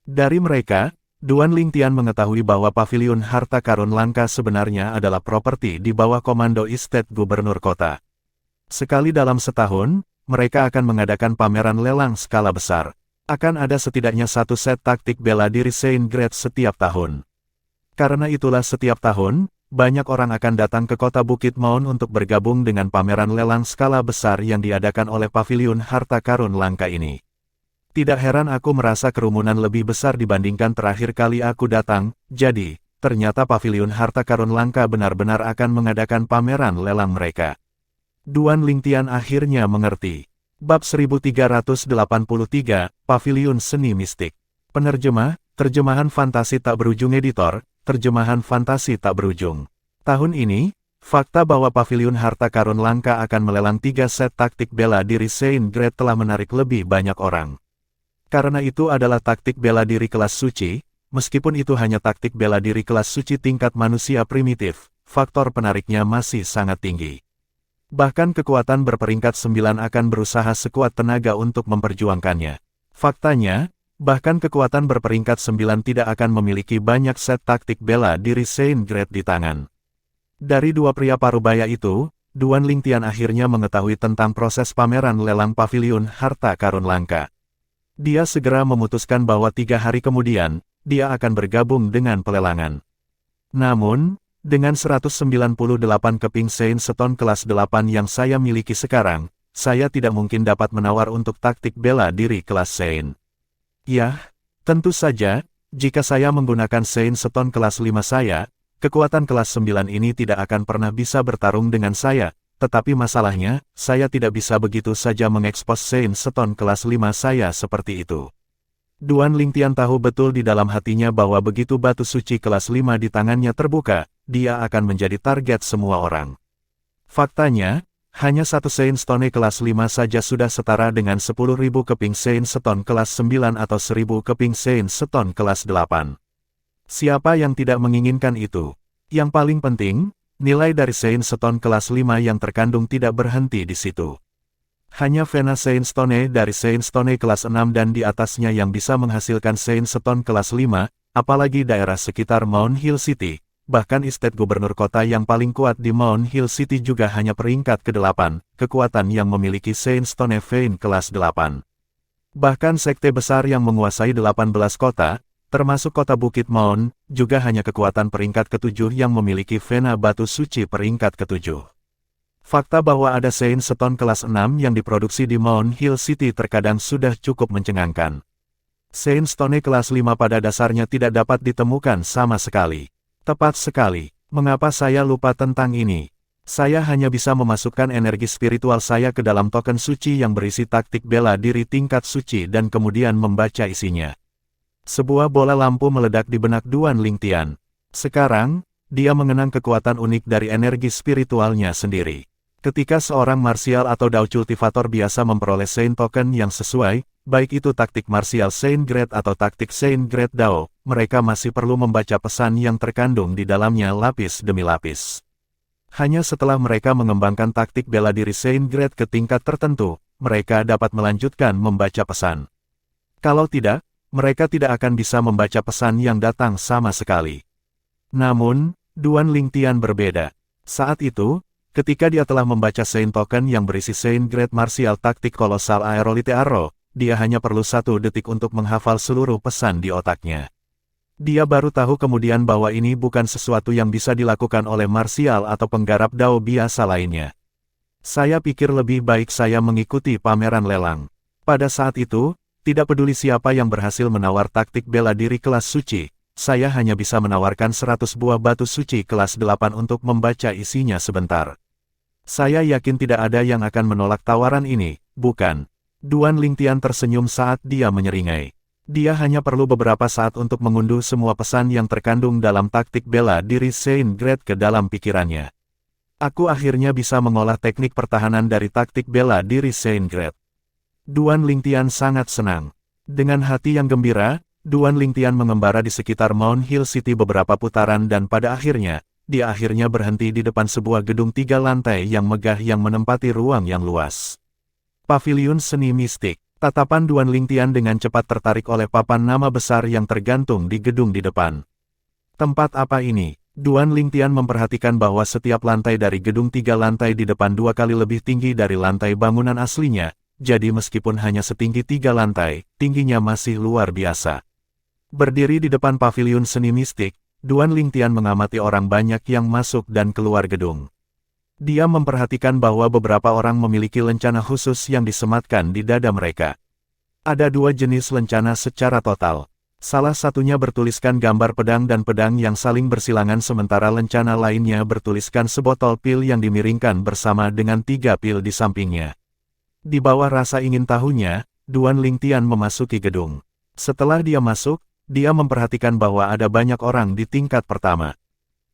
Dari mereka, Duan Lingtian mengetahui bahwa paviliun harta karun langka sebenarnya adalah properti di bawah komando estate gubernur kota. Sekali dalam setahun, mereka akan mengadakan pameran lelang skala besar. Akan ada setidaknya 1 set taktik bela diri Saint Grade setiap tahun. Karena itulah setiap tahun, banyak orang akan datang ke kota Bukit Maun untuk bergabung dengan pameran lelang skala besar yang diadakan oleh paviliun harta karun langka ini. Tidak heran aku merasa kerumunan lebih besar dibandingkan terakhir kali aku datang, jadi, ternyata paviliun harta karun langka benar-benar akan mengadakan pameran lelang mereka. Duan Lingtian akhirnya mengerti. Bab 1383, Paviliun Seni Mistik. Penerjemah, Terjemahan Fantasi Tak Berujung Editor, Terjemahan Fantasi Tak Berujung. Tahun ini, fakta bahwa Paviliun Harta Karun Langka akan melelang 3 set taktik bela diri Saint Grade telah menarik lebih banyak orang. Karena itu adalah taktik bela diri kelas suci, meskipun itu hanya taktik bela diri kelas suci tingkat manusia primitif, faktor penariknya masih sangat tinggi. Bahkan kekuatan berperingkat 9 akan berusaha sekuat tenaga untuk memperjuangkannya. Faktanya, bahkan kekuatan berperingkat 9 tidak akan memiliki banyak set taktik bela diri Saint Grade di tangan. Dari 2 pria parubaya itu, Duan Lingtian akhirnya mengetahui tentang proses pameran lelang paviliun harta karun langka. Dia segera memutuskan bahwa 3 hari kemudian, dia akan bergabung dengan pelelangan. Namun, dengan 198 keping Saint Stone kelas 8 yang saya miliki sekarang, saya tidak mungkin dapat menawar untuk taktik bela diri kelas Saint. Ya, tentu saja, jika saya menggunakan Saint Stone kelas 5 saya, kekuatan kelas 9 ini tidak akan pernah bisa bertarung dengan saya, tetapi masalahnya, saya tidak bisa begitu saja mengekspos Saint Stone kelas 5 saya seperti itu. Duan Lingtian tahu betul di dalam hatinya bahwa begitu batu suci kelas 5 di tangannya terbuka, dia akan menjadi target semua orang. Faktanya, hanya 1 Saint Stone kelas 5 saja sudah setara dengan 10.000 keping Saint Stone kelas 9 atau 1.000 keping Saint Stone kelas 8. Siapa yang tidak menginginkan itu? Yang paling penting, nilai dari Saint Stone kelas 5 yang terkandung tidak berhenti di situ. Hanya Vena Saint Stone dari Saint Stone kelas 6 dan di atasnya yang bisa menghasilkan Saint Stone kelas 5, apalagi daerah sekitar Mount Hill City, bahkan estate gubernur kota yang paling kuat di Mount Hill City juga hanya peringkat ke-8, kekuatan yang memiliki Saint Stone Vein kelas 8. Bahkan sekte besar yang menguasai 18 kota, termasuk kota Bukit Maun, juga hanya kekuatan peringkat ke-7 yang memiliki Vena batu suci peringkat ke-7. Fakta bahwa ada Saint Stone kelas 6 yang diproduksi di Mount Hill City terkadang sudah cukup mencengangkan. Saint Stone kelas 5 pada dasarnya tidak dapat ditemukan sama sekali. Tepat sekali, mengapa saya lupa tentang ini? Saya hanya bisa memasukkan energi spiritual saya ke dalam token suci yang berisi taktik bela diri tingkat suci dan kemudian membaca isinya. Sebuah bola lampu meledak di benak Duan Lingtian. Sekarang, dia mengenang kekuatan unik dari energi spiritualnya sendiri. Ketika seorang martial atau Dao cultivator biasa memperoleh Saint Token yang sesuai, baik itu taktik martial Saint Grade atau taktik Saint Grade Dao, mereka masih perlu membaca pesan yang terkandung di dalamnya lapis demi lapis. Hanya setelah mereka mengembangkan taktik bela diri Saint Grade ke tingkat tertentu, mereka dapat melanjutkan membaca pesan. Kalau tidak, mereka tidak akan bisa membaca pesan yang datang sama sekali. Namun, Duan Lingtian berbeda. Saat itu, ketika dia telah membaca Saint Token yang berisi Saint Grade Martial Taktik Kolosal Aerolite Arrow, dia hanya perlu 1 detik untuk menghafal seluruh pesan di otaknya. Dia baru tahu kemudian bahwa ini bukan sesuatu yang bisa dilakukan oleh martial atau penggarap Dao biasa lainnya. Saya pikir lebih baik saya mengikuti pameran lelang. Pada saat itu, tidak peduli siapa yang berhasil menawar taktik bela diri kelas suci, saya hanya bisa menawarkan 100 buah batu suci kelas 8 untuk membaca isinya sebentar. Saya yakin tidak ada yang akan menolak tawaran ini, bukan? Duan Lingtian tersenyum saat dia menyeringai. Dia hanya perlu beberapa saat untuk mengunduh semua pesan yang terkandung dalam taktik bela diri Saint Grade ke dalam pikirannya. Aku akhirnya bisa mengolah teknik pertahanan dari taktik bela diri Saint Grade. Duan Lingtian sangat senang. Dengan hati yang gembira, Duan Lingtian mengembara di sekitar Mount Hill City beberapa putaran dan pada akhirnya, dia akhirnya berhenti di depan sebuah gedung 3 lantai yang megah yang menempati ruang yang luas. Paviliun Seni Mistik. Tatapan Duan Lingtian dengan cepat tertarik oleh papan nama besar yang tergantung di gedung di depan. Tempat apa ini? Duan Lingtian memperhatikan bahwa setiap lantai dari gedung 3 lantai di depan 2 kali lebih tinggi dari lantai bangunan aslinya, jadi meskipun hanya setinggi 3 lantai, tingginya masih luar biasa. Berdiri di depan Paviliun Seni Mistik, Duan Lingtian mengamati orang banyak yang masuk dan keluar gedung. Dia memperhatikan bahwa beberapa orang memiliki lencana khusus yang disematkan di dada mereka. Ada 2 jenis lencana secara total. Salah satunya bertuliskan gambar pedang dan pedang yang saling bersilangan sementara lencana lainnya bertuliskan sebotol pil yang dimiringkan bersama dengan 3 pil di sampingnya. Di bawah rasa ingin tahunya, Duan Lingtian memasuki gedung. Setelah dia masuk, dia memperhatikan bahwa ada banyak orang di tingkat pertama.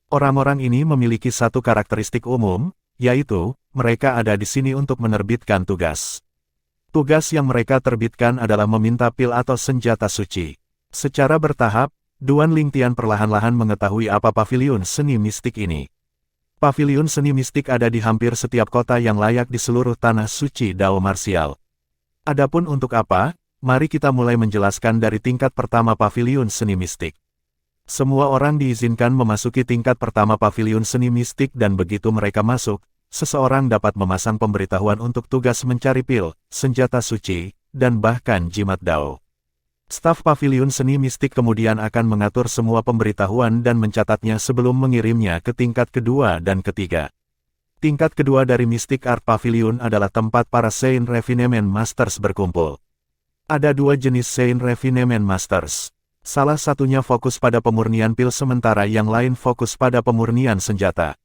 Orang-orang ini memiliki satu karakteristik umum, yaitu, mereka ada di sini untuk menerbitkan tugas. Tugas yang mereka terbitkan adalah meminta pil atau senjata suci. Secara bertahap, Duan Lingtian perlahan-lahan mengetahui apa paviliun seni mistik ini. Paviliun seni mistik ada di hampir setiap kota yang layak di seluruh tanah suci Dao martial. Adapun untuk apa, mari kita mulai menjelaskan dari tingkat pertama paviliun seni mistik. Semua orang diizinkan memasuki tingkat pertama paviliun seni mistik dan begitu mereka masuk, seseorang dapat memasang pemberitahuan untuk tugas mencari pil, senjata suci, dan bahkan jimat Dao. Staf paviliun seni mistik kemudian akan mengatur semua pemberitahuan dan mencatatnya sebelum mengirimnya ke tingkat kedua dan ketiga. Tingkat kedua dari Mystic Art Pavilion adalah tempat para Saint Refinement Masters berkumpul. Ada 2 jenis Saint Refinement Masters. Salah satunya fokus pada pemurnian pil sementara yang lain fokus pada pemurnian senjata.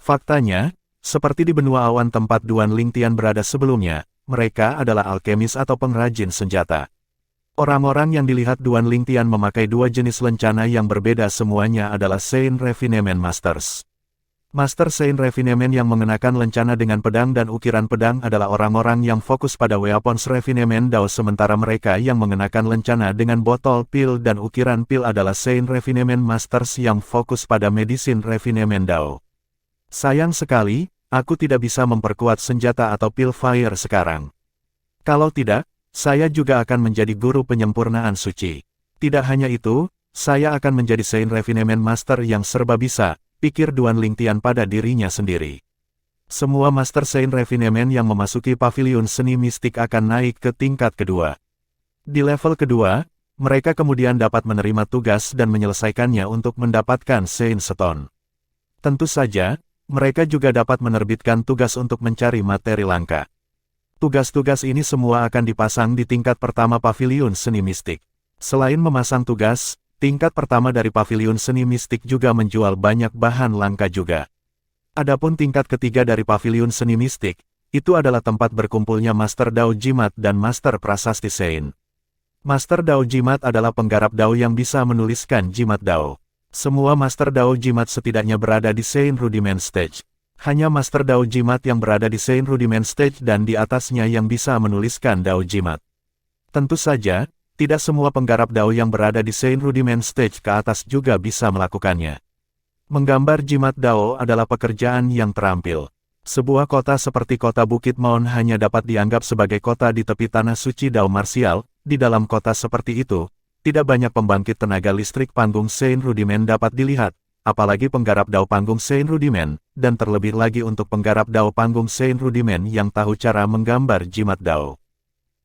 Faktanya, seperti di benua awan tempat Duan Lingtian berada sebelumnya, mereka adalah alkemis atau pengrajin senjata. Orang-orang yang dilihat Duan Lingtian memakai 2 jenis lencana yang berbeda semuanya adalah Saint Refinement Masters. Master Saint Refinement yang mengenakan lencana dengan pedang dan ukiran pedang adalah orang-orang yang fokus pada Weapons Refinement Dao sementara mereka yang mengenakan lencana dengan botol pil dan ukiran pil adalah Saint Refinement Masters yang fokus pada Medicine Refinement Dao. Sayang sekali, aku tidak bisa memperkuat senjata atau pil fire sekarang. Kalau tidak, saya juga akan menjadi guru penyempurnaan suci. Tidak hanya itu, saya akan menjadi Saint Refinement Master yang serba bisa, pikir Duan Lingtian pada dirinya sendiri. Semua Master Saint Refinement yang memasuki paviliun seni mistik akan naik ke tingkat kedua. Di level kedua, mereka kemudian dapat menerima tugas dan menyelesaikannya untuk mendapatkan Saint Stone. Tentu saja, mereka juga dapat menerbitkan tugas untuk mencari materi langka. Tugas-tugas ini semua akan dipasang di tingkat pertama paviliun seni mistik. Selain memasang tugas, tingkat pertama dari paviliun seni mistik juga menjual banyak bahan langka juga. Adapun tingkat ketiga dari paviliun seni mistik, itu adalah tempat berkumpulnya Master Dao Jimat dan Master Prasasti Saint. Master Dao Jimat adalah penggarap Dao yang bisa menuliskan jimat Dao. Semua Master Dao Jimat setidaknya berada di Sein Rudiment Stage. Hanya Master Dao Jimat yang berada di Sein Rudiment Stage dan di atasnya yang bisa menuliskan Dao Jimat. Tentu saja, tidak semua penggarap Dao yang berada di Sein Rudiment Stage ke atas juga bisa melakukannya. Menggambar jimat Dao adalah pekerjaan yang terampil. Sebuah kota seperti kota Bukit Maun hanya dapat dianggap sebagai kota di tepi tanah suci Dao marsial. Di dalam kota seperti itu, tidak banyak pembangkit tenaga listrik panggung Sein Rudiment dapat dilihat, apalagi penggarap Dao panggung Sein Rudiment, dan terlebih lagi untuk penggarap Dao panggung Sein Rudiment yang tahu cara menggambar jimat Dao.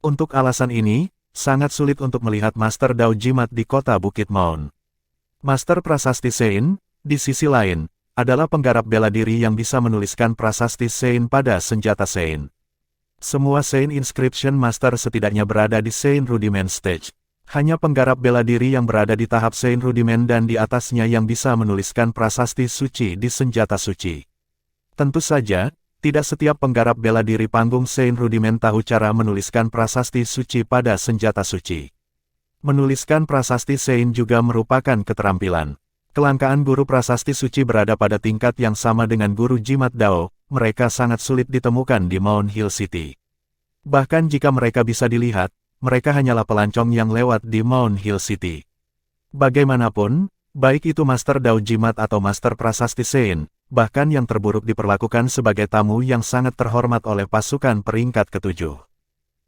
Untuk alasan ini, sangat sulit untuk melihat Master Dao Jimat di kota Bukit Maun. Master Prasasti Sein, di sisi lain, adalah penggarap bela diri yang bisa menuliskan prasasti Sein pada senjata Sein. Semua Sein Inscription Master setidaknya berada di Sein Rudiment Stage. Hanya penggarap bela diri yang berada di tahap Sein Rudiment dan di atasnya yang bisa menuliskan prasasti suci di senjata suci. Tentu saja, tidak setiap penggarap bela diri panggung Sein Rudiment tahu cara menuliskan prasasti suci pada senjata suci. Menuliskan prasasti Sein juga merupakan keterampilan. Kelangkaan guru prasasti suci berada pada tingkat yang sama dengan guru jimat Dao, mereka sangat sulit ditemukan di Mount Hill City. Bahkan jika mereka bisa dilihat, mereka hanyalah pelancong yang lewat di Mount Hill City. Bagaimanapun, baik itu Master Dao Jimat atau Master Prasasti Sein, bahkan yang terburuk diperlakukan sebagai tamu yang sangat terhormat oleh pasukan peringkat ketujuh.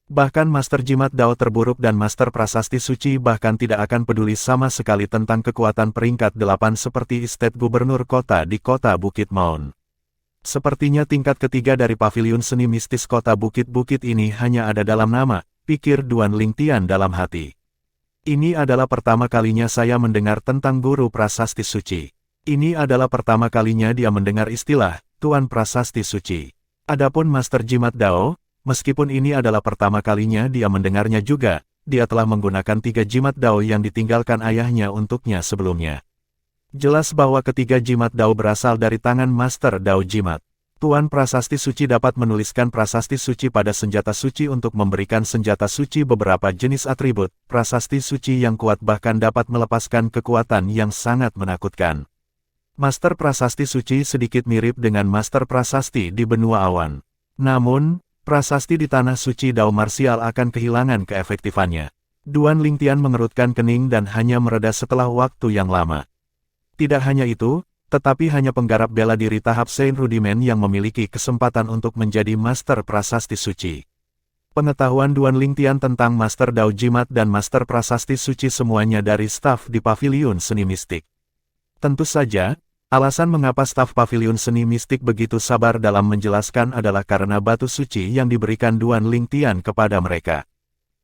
Bahkan Master Jimat Dao terburuk dan Master Prasasti Suci bahkan tidak akan peduli sama sekali tentang kekuatan peringkat 8 seperti Estate Gubernur Kota di kota Bukit Maun. Sepertinya tingkat ketiga dari Paviliun Seni Mistis kota Bukit-Bukit ini hanya ada dalam nama, pikir Duan Lingtian dalam hati. Ini adalah pertama kalinya saya mendengar tentang Guru Prasasti Suci. Ini adalah pertama kalinya dia mendengar istilah, Tuan Prasasti Suci. Adapun Master Jimat Dao, meskipun ini adalah pertama kalinya dia mendengarnya juga, dia telah menggunakan 3 jimat Dao yang ditinggalkan ayahnya untuknya sebelumnya. Jelas bahwa ketiga jimat Dao berasal dari tangan Master Dao Jimat. Tuan Prasasti Suci dapat menuliskan prasasti suci pada senjata suci untuk memberikan senjata suci beberapa jenis atribut. Prasasti suci yang kuat bahkan dapat melepaskan kekuatan yang sangat menakutkan. Master Prasasti Suci sedikit mirip dengan Master Prasasti di benua awan. Namun, prasasti di tanah suci Dao marsial akan kehilangan keefektifannya. Duan Lingtian mengerutkan kening dan hanya mereda setelah waktu yang lama. Tidak hanya itu, tetapi hanya penggarap bela diri tahap Sein Rudiment yang memiliki kesempatan untuk menjadi Master Prasasti Suci. Pengetahuan Duan Lingtian tentang Master Dao Jimat dan Master Prasasti Suci semuanya dari staf di Paviliun Seni Mistik. Tentu saja, alasan mengapa staf Paviliun Seni Mistik begitu sabar dalam menjelaskan adalah karena batu suci yang diberikan Duan Lingtian kepada mereka.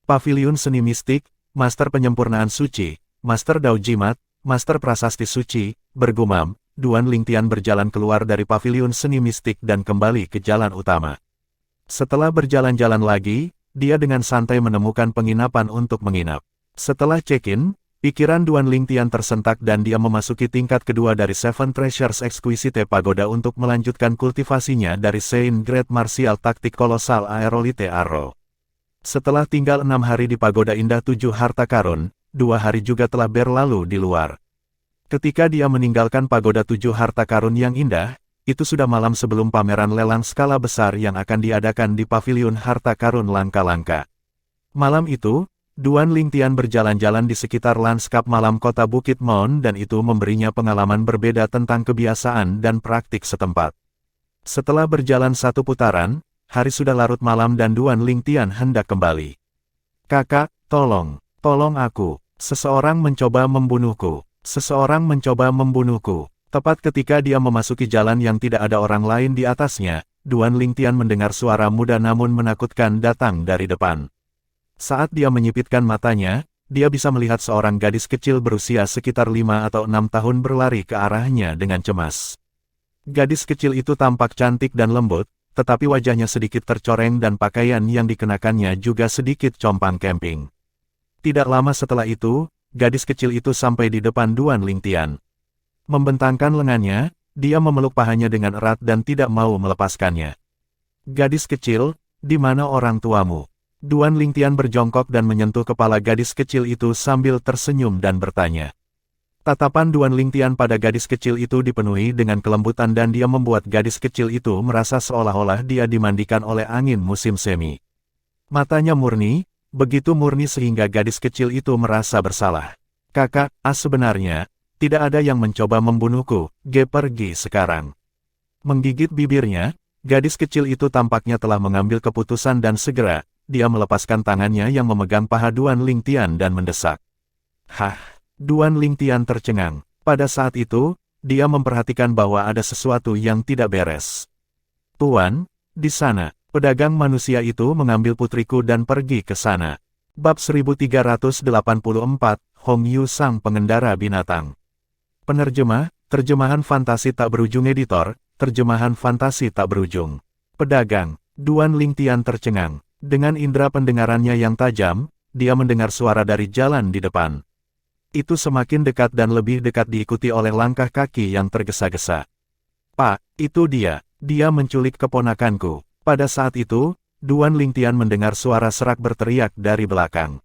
Paviliun Seni Mistik, Master Penyempurnaan Suci, Master Dao Jimat, Master Prasasti Suci, bergumam, Duan Lingtian berjalan keluar dari Paviliun Seni Mistik dan kembali ke jalan utama. Setelah berjalan-jalan lagi, dia dengan santai menemukan penginapan untuk menginap. Setelah check-in, pikiran Duan Lingtian tersentak dan dia memasuki tingkat kedua dari Seven Treasures Exquisite Pagoda untuk melanjutkan kultivasinya dari Sein Great Martial Taktik Kolosal Aerolite Arrow. Setelah tinggal 6 hari di Pagoda Indah 7 Harta Karun, 2 hari juga telah berlalu di luar. Ketika dia meninggalkan Pagoda 7 Harta Karun yang indah, itu sudah malam sebelum pameran lelang skala besar yang akan diadakan di Paviliun Harta Karun Langka-Langka. Malam itu, Duan Lingtian berjalan-jalan di sekitar lanskap malam kota Bukit Maun dan itu memberinya pengalaman berbeda tentang kebiasaan dan praktik setempat. Setelah berjalan 1 putaran, hari sudah larut malam dan Duan Lingtian hendak kembali. "Kakak, tolong aku. Seseorang mencoba membunuhku. Seseorang mencoba membunuhku." Tepat ketika dia memasuki jalan yang tidak ada orang lain di atasnya, Duan Lingtian mendengar suara muda namun menakutkan datang dari depan. Saat dia menyipitkan matanya, dia bisa melihat seorang gadis kecil berusia sekitar 5 atau 6 tahun berlari ke arahnya dengan cemas. Gadis kecil itu tampak cantik dan lembut, tetapi wajahnya sedikit tercoreng dan pakaian yang dikenakannya juga sedikit compang camping. Tidak lama setelah itu, gadis kecil itu sampai di depan Duan Lingtian. Membentangkan lengannya, dia memeluk pahanya dengan erat dan tidak mau melepaskannya. "Gadis kecil, di mana orang tuamu?" Duan Lingtian berjongkok dan menyentuh kepala gadis kecil itu sambil tersenyum dan bertanya. Tatapan Duan Lingtian pada gadis kecil itu dipenuhi dengan kelembutan dan dia membuat gadis kecil itu merasa seolah-olah dia dimandikan oleh angin musim semi. Matanya murni, begitu murni sehingga gadis kecil itu merasa bersalah. Kakak, sebenarnya, tidak ada yang mencoba membunuhku, pergi sekarang. Menggigit bibirnya, gadis kecil itu tampaknya telah mengambil keputusan dan segera, dia melepaskan tangannya yang memegang paha Duan Lingtian dan mendesak. Hah! Duan Lingtian tercengang. Pada saat itu, dia memperhatikan bahwa ada sesuatu yang tidak beres. Tuan, di sana, pedagang manusia itu mengambil putriku dan pergi ke sana. Bab 1384, Hong Yu Sang Pengendara Binatang. Penerjemah, terjemahan fantasi tak berujung editor, terjemahan fantasi tak berujung. Pedagang, Duan Lingtian tercengang. Dengan indera pendengarannya yang tajam, dia mendengar suara dari jalan di depan. Itu semakin dekat dan lebih dekat diikuti oleh langkah kaki yang tergesa-gesa. Pak, itu dia menculik keponakanku. Pada saat itu, Duan Lingtian mendengar suara serak berteriak dari belakang.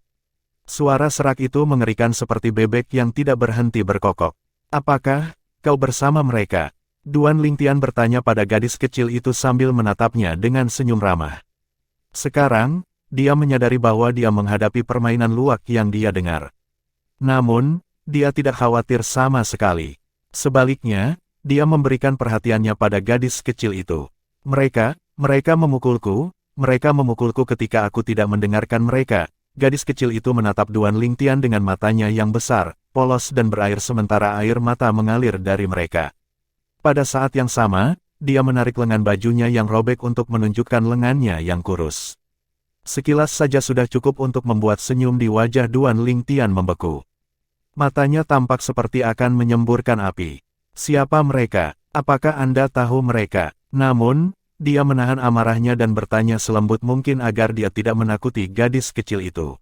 Suara serak itu mengerikan seperti bebek yang tidak berhenti berkokok. Apakah kau bersama mereka? Duan Lingtian bertanya pada gadis kecil itu sambil menatapnya dengan senyum ramah. Sekarang, dia menyadari bahwa dia menghadapi permainan luak yang dia dengar. Namun, dia tidak khawatir sama sekali. Sebaliknya, dia memberikan perhatiannya pada gadis kecil itu. Mereka memukulku ketika aku tidak mendengarkan mereka. Gadis kecil itu menatap Duan Lingtian dengan matanya yang besar, polos dan berair sementara air mata mengalir dari mereka. Pada saat yang sama, dia menarik lengan bajunya yang robek untuk menunjukkan lengannya yang kurus. Sekilas saja sudah cukup untuk membuat senyum di wajah Duan Lingtian membeku. Matanya tampak seperti akan menyemburkan api. Siapa mereka? Apakah Anda tahu mereka? Namun, dia menahan amarahnya dan bertanya selembut mungkin agar dia tidak menakuti gadis kecil itu.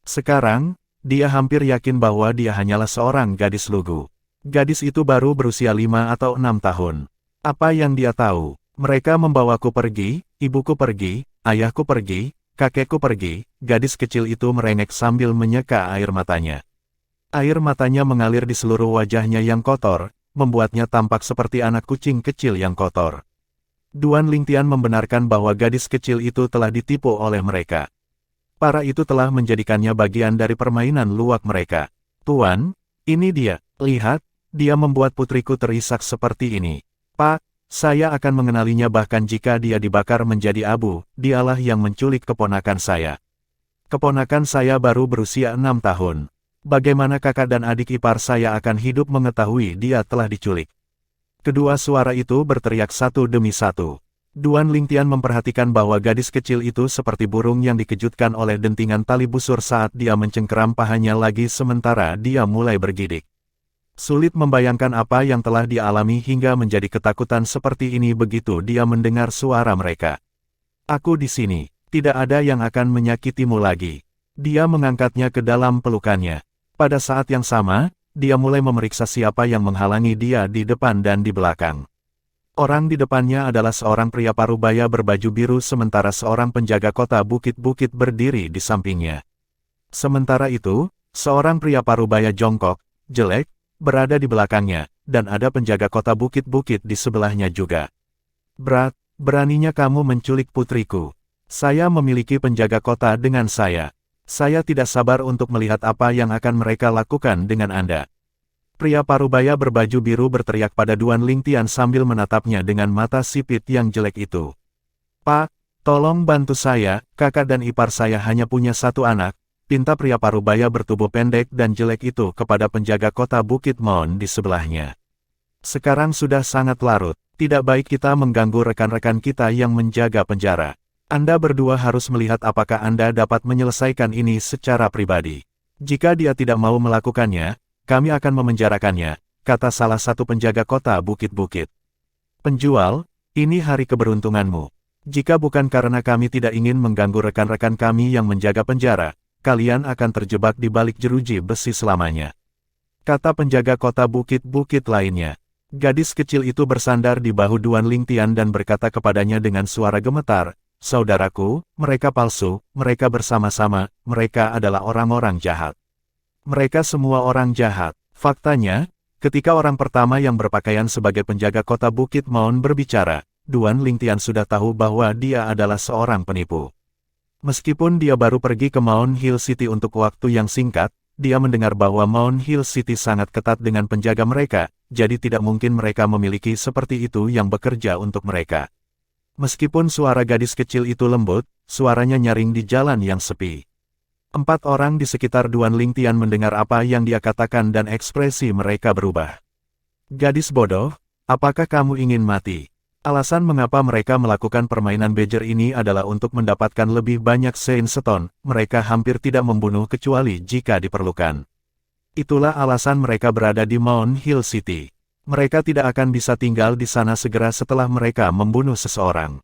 Sekarang, dia hampir yakin bahwa dia hanyalah seorang gadis lugu. Gadis itu baru berusia 5 atau 6 tahun. Apa yang dia tahu? Mereka membawaku pergi, ibuku pergi, ayahku pergi, kakekku pergi. Gadis kecil itu merengek sambil menyeka air matanya. Air matanya mengalir di seluruh wajahnya yang kotor, membuatnya tampak seperti anak kucing kecil yang kotor. Duan Lingtian membenarkan bahwa gadis kecil itu telah ditipu oleh mereka. Para itu telah menjadikannya bagian dari permainan luak mereka. Tuan, ini dia, lihat, dia membuat putriku terisak seperti ini. Pak, saya akan mengenalinya bahkan jika dia dibakar menjadi abu, dialah yang menculik keponakan saya. Keponakan saya baru berusia 6 tahun. Bagaimana kakak dan adik ipar saya akan hidup mengetahui dia telah diculik? Kedua suara itu berteriak satu demi satu. Duan Lingtian memperhatikan bahwa gadis kecil itu seperti burung yang dikejutkan oleh dentingan tali busur saat dia mencengkeram pahanya lagi sementara dia mulai bergidik. Sulit membayangkan apa yang telah dia alami hingga menjadi ketakutan seperti ini begitu dia mendengar suara mereka. Aku di sini, tidak ada yang akan menyakitimu lagi. Dia mengangkatnya ke dalam pelukannya. Pada saat yang sama, dia mulai memeriksa siapa yang menghalangi dia di depan dan di belakang. Orang di depannya adalah seorang pria parubaya berbaju biru sementara seorang penjaga kota bukit-bukit berdiri di sampingnya. Sementara itu, seorang pria parubaya jongkok, jelek, berada di belakangnya, dan ada penjaga kota bukit-bukit di sebelahnya juga. Beraninya kamu menculik putriku. Saya memiliki penjaga kota dengan saya. Saya tidak sabar untuk melihat apa yang akan mereka lakukan dengan Anda. Pria parubaya berbaju biru berteriak pada Duan Lingtian sambil menatapnya dengan mata sipit yang jelek itu. Pak, tolong bantu saya, kakak dan ipar saya hanya punya satu anak, pinta pria parubaya bertubuh pendek dan jelek itu kepada penjaga kota Bukit Mon di sebelahnya. Sekarang sudah sangat larut, tidak baik kita mengganggu rekan-rekan kita yang menjaga penjara. Anda berdua harus melihat apakah Anda dapat menyelesaikan ini secara pribadi. Jika dia tidak mau melakukannya, kami akan memenjarakannya, kata salah satu penjaga kota bukit-bukit. Penjual, ini hari keberuntunganmu. Jika bukan karena kami tidak ingin mengganggu rekan-rekan kami yang menjaga penjara, kalian akan terjebak di balik jeruji besi selamanya. Kata penjaga kota bukit-bukit lainnya. Gadis kecil itu bersandar di bahu Duan Lingtian dan berkata kepadanya dengan suara gemetar, saudaraku, mereka palsu, mereka bersama-sama, mereka adalah orang-orang jahat. Mereka semua orang jahat. Faktanya, ketika orang pertama yang berpakaian sebagai penjaga kota Bukit Maun berbicara, Duan Lingtian sudah tahu bahwa dia adalah seorang penipu. Meskipun dia baru pergi ke Mount Hill City untuk waktu yang singkat, dia mendengar bahwa Mount Hill City sangat ketat dengan penjaga mereka, jadi tidak mungkin mereka memiliki seperti itu yang bekerja untuk mereka. Meskipun suara gadis kecil itu lembut, suaranya nyaring di jalan yang sepi. 4 orang di sekitar Duan Lingtian mendengar apa yang dia katakan dan ekspresi mereka berubah. Gadis bodoh, apakah kamu ingin mati? Alasan mengapa mereka melakukan permainan bejer ini adalah untuk mendapatkan lebih banyak Saint Stone. Mereka hampir tidak membunuh kecuali jika diperlukan. Itulah alasan mereka berada di Mount Hill City. Mereka tidak akan bisa tinggal di sana segera setelah mereka membunuh seseorang.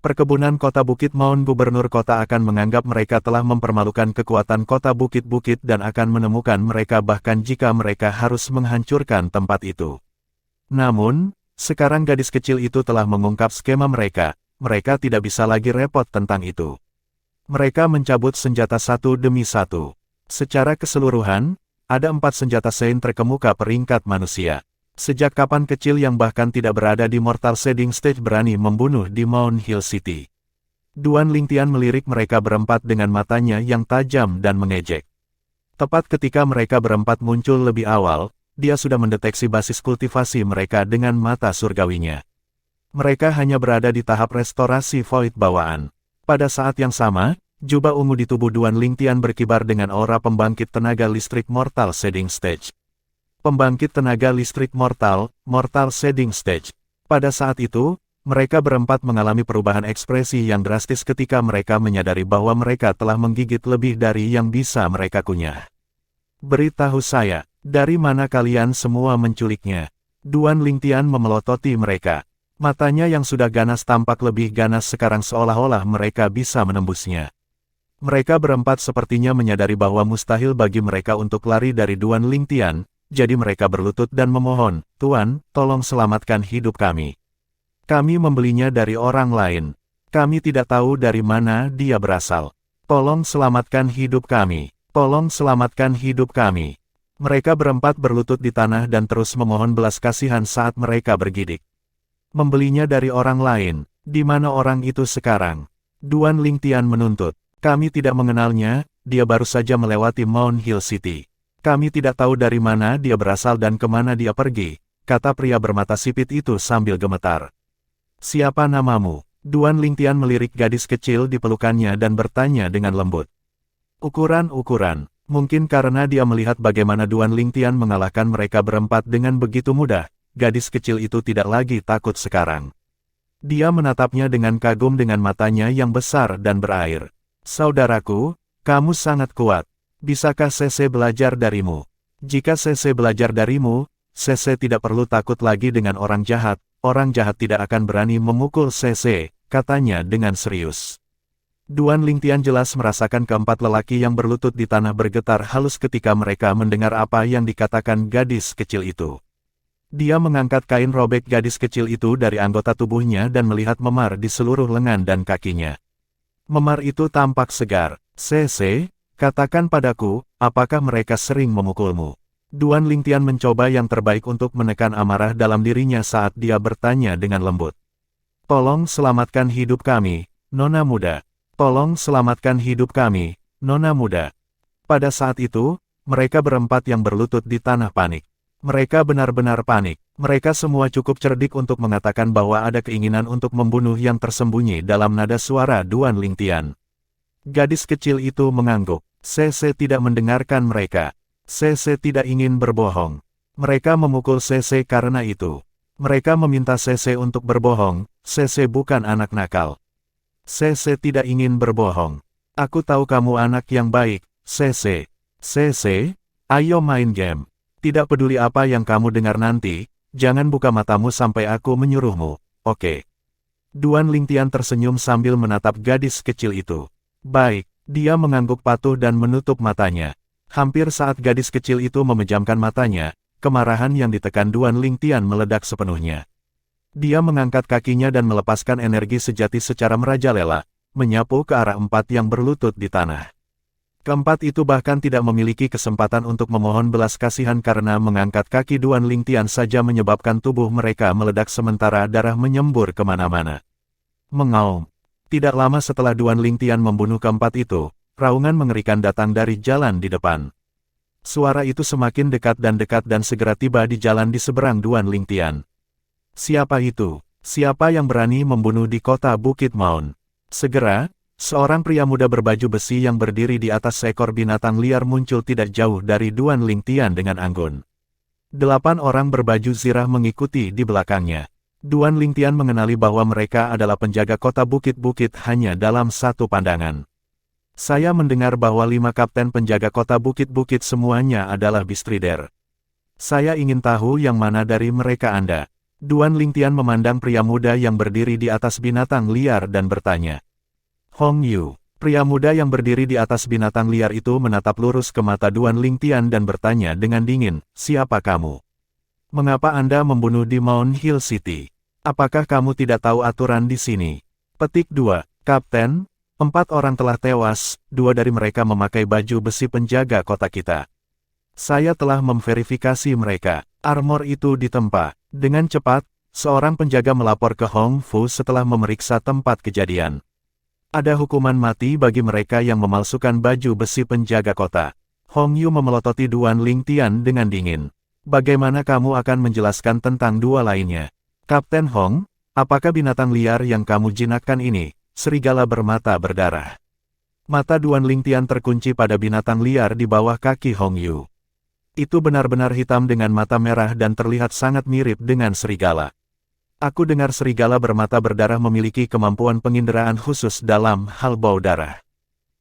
Perkebunan Kota Bukit Maun. Gubernur kota akan menganggap mereka telah mempermalukan kekuatan kota bukit-bukit dan akan menemukan mereka bahkan jika mereka harus menghancurkan tempat itu. Namun, sekarang gadis kecil itu telah mengungkap skema mereka tidak bisa lagi repot tentang itu. Mereka mencabut senjata satu demi satu. Secara keseluruhan, ada 4 senjata Saint terkemuka peringkat manusia. Sejak kapan kecil yang bahkan tidak berada di Mortal Shading Stage berani membunuh di Mount Hill City? Duan Lingtian melirik mereka berempat dengan matanya yang tajam dan mengejek. Tepat ketika mereka berempat muncul lebih awal, dia sudah mendeteksi basis kultivasi mereka dengan mata surgawinya. Mereka hanya berada di tahap restorasi void bawaan. Pada saat yang sama, jubah ungu di tubuh Duan Lingtian berkibar dengan aura pembangkit tenaga listrik Mortal Shading Stage. Pembangkit tenaga listrik Mortal Shading Stage. Pada saat itu, mereka berempat mengalami perubahan ekspresi yang drastis ketika mereka menyadari bahwa mereka telah menggigit lebih dari yang bisa mereka kunyah. Beritahu saya, dari mana kalian semua menculiknya? Duan Lingtian memelototi mereka. Matanya yang sudah ganas tampak lebih ganas sekarang seolah-olah mereka bisa menembusnya. Mereka berempat sepertinya menyadari bahwa mustahil bagi mereka untuk lari dari Duan Lingtian, jadi mereka berlutut dan memohon, "Tuan, tolong selamatkan hidup kami. Kami membelinya dari orang lain. Kami tidak tahu dari mana dia berasal. Tolong selamatkan hidup kami. Tolong selamatkan hidup kami." Mereka berempat berlutut di tanah dan terus memohon belas kasihan saat mereka bergidik. Membelinya dari orang lain, di mana orang itu sekarang? Duan Lingtian menuntut. Kami tidak mengenalnya, dia baru saja melewati Mount Hill City. Kami tidak tahu dari mana dia berasal dan kemana dia pergi, kata pria bermata sipit itu sambil gemetar. Siapa namamu? Duan Lingtian melirik gadis kecil di pelukannya dan bertanya dengan lembut. Ukuran-ukuran. Mungkin karena dia melihat bagaimana Duan Lingtian mengalahkan mereka berempat dengan begitu mudah, gadis kecil itu tidak lagi takut sekarang. Dia menatapnya dengan kagum dengan matanya yang besar dan berair. Saudaraku, kamu sangat kuat. Bisakah Sese belajar darimu? Jika Sese belajar darimu, Sese tidak perlu takut lagi dengan orang jahat tidak akan berani memukul Sese, katanya dengan serius. Duan Lingtian jelas merasakan keempat lelaki yang berlutut di tanah bergetar halus ketika mereka mendengar apa yang dikatakan gadis kecil itu. Dia mengangkat kain robek gadis kecil itu dari anggota tubuhnya dan melihat memar di seluruh lengan dan kakinya. Memar itu tampak segar. Sese, katakan padaku, apakah mereka sering memukulmu? Duan Lingtian mencoba yang terbaik untuk menekan amarah dalam dirinya saat dia bertanya dengan lembut. Tolong selamatkan hidup kami, Nona muda. Tolong selamatkan hidup kami, Nona muda. Pada saat itu, mereka berempat yang berlutut di tanah panik. Mereka benar-benar panik. Mereka semua cukup cerdik untuk mengatakan bahwa ada keinginan untuk membunuh yang tersembunyi dalam nada suara Duan Lingtian. Gadis kecil itu mengangguk. Sese tidak mendengarkan mereka. Sese tidak ingin berbohong. Mereka memukul Sese karena itu. Mereka meminta Sese untuk berbohong. Sese bukan anak nakal. Sese tidak ingin berbohong. Aku tahu kamu anak yang baik, Sese. Sese, ayo main game. Tidak peduli apa yang kamu dengar nanti, jangan buka matamu sampai aku menyuruhmu, oke? Duan Lingtian tersenyum sambil menatap gadis kecil itu. Baik, dia mengangguk patuh dan menutup matanya. Hampir saat gadis kecil itu memejamkan matanya, kemarahan yang ditekan Duan Lingtian meledak sepenuhnya. Dia mengangkat kakinya dan melepaskan energi sejati secara merajalela, menyapu ke arah 4 yang berlutut di tanah. Keempat itu bahkan tidak memiliki kesempatan untuk memohon belas kasihan karena mengangkat kaki Duan Lingtian saja menyebabkan tubuh mereka meledak sementara darah menyembur kemana-mana. Mengaum. Tidak lama setelah Duan Lingtian membunuh keempat itu, raungan mengerikan datang dari jalan di depan. Suara itu semakin dekat dan segera tiba di jalan di seberang Duan Lingtian. Siapa itu? Siapa yang berani membunuh di kota Bukit Maun? Segera, seorang pria muda berbaju besi yang berdiri di atas seekor binatang liar muncul tidak jauh dari Duan Lingtian dengan anggun. 8 orang berbaju zirah mengikuti di belakangnya. Duan Lingtian mengenali bahwa mereka adalah penjaga kota Bukit-Bukit hanya dalam satu pandangan. Saya mendengar bahwa 5 kapten penjaga kota Bukit-Bukit semuanya adalah Bistrider. Saya ingin tahu yang mana dari mereka Anda. Duan Lingtian memandang pria muda yang berdiri di atas binatang liar dan bertanya. Hong Yu, pria muda yang berdiri di atas binatang liar itu menatap lurus ke mata Duan Lingtian dan bertanya dengan dingin, siapa kamu? Mengapa Anda membunuh di Mount Hill City? Apakah kamu tidak tahu aturan di sini? Petik 2, Kapten, 4 orang telah tewas, 2 dari mereka memakai baju besi penjaga kota kita. Saya telah memverifikasi mereka, armor itu ditempa. Dengan cepat, seorang penjaga melapor ke Hong Fu setelah memeriksa tempat kejadian. Ada hukuman mati bagi mereka yang memalsukan baju besi penjaga kota. Hong Yu memelototi Duan Lingtian dengan dingin. Bagaimana kamu akan menjelaskan tentang 2 lainnya? Kapten Hong, apakah binatang liar yang kamu jinakkan ini? Serigala bermata berdarah. Mata Duan Lingtian terkunci pada binatang liar di bawah kaki Hong Yu. Itu benar-benar hitam dengan mata merah dan terlihat sangat mirip dengan serigala. Aku dengar serigala bermata berdarah memiliki kemampuan penginderaan khusus dalam hal bau darah.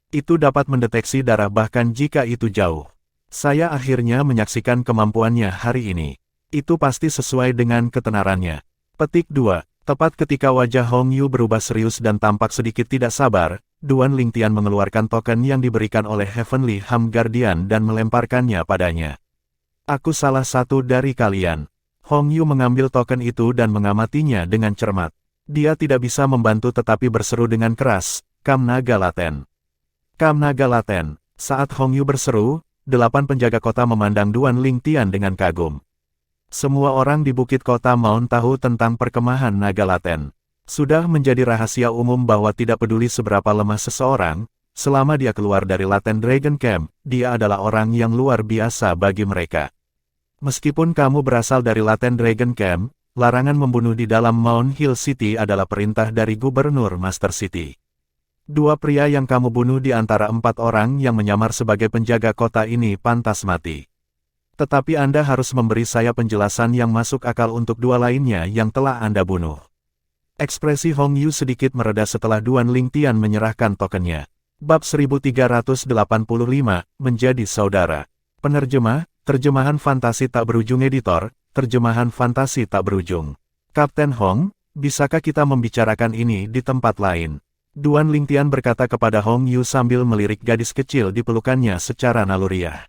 Itu dapat mendeteksi darah bahkan jika itu jauh. Saya akhirnya menyaksikan kemampuannya hari ini. Itu pasti sesuai dengan ketenarannya. Petik 2. Tepat ketika wajah Hong Yu berubah serius dan tampak sedikit tidak sabar, Duan Lingtian mengeluarkan token yang diberikan oleh Heavenly Ham Guardian dan melemparkannya padanya. Aku salah satu dari kalian. Hong Yu mengambil token itu dan mengamatinya dengan cermat. Dia tidak bisa membantu tetapi berseru dengan keras, Kam Naga Laten. Kam Naga Laten. Saat Hong Yu berseru, 8 penjaga kota memandang Duan Lingtian dengan kagum. Semua orang di bukit kota Maun tahu tentang perkemahan naga laten. Sudah menjadi rahasia umum bahwa tidak peduli seberapa lemah seseorang, selama dia keluar dari Laten Dragon Camp, dia adalah orang yang luar biasa bagi mereka. Meskipun kamu berasal dari Laten Dragon Camp, larangan membunuh di dalam Mount Hill City adalah perintah dari Gubernur Master City. 2 pria yang kamu bunuh di antara 4 orang yang menyamar sebagai penjaga kota ini pantas mati. Tetapi Anda harus memberi saya penjelasan yang masuk akal untuk 2 lainnya yang telah Anda bunuh. Ekspresi Hong Yu sedikit mereda setelah Duan Lingtian menyerahkan tokennya. Bab 1385, Menjadi Saudara. Penerjemah, Terjemahan Fantasi Tak Berujung Editor, Terjemahan Fantasi Tak Berujung. Kapten Hong, bisakah kita membicarakan ini di tempat lain? Duan Lingtian berkata kepada Hong Yu sambil melirik gadis kecil di pelukannya secara naluriah.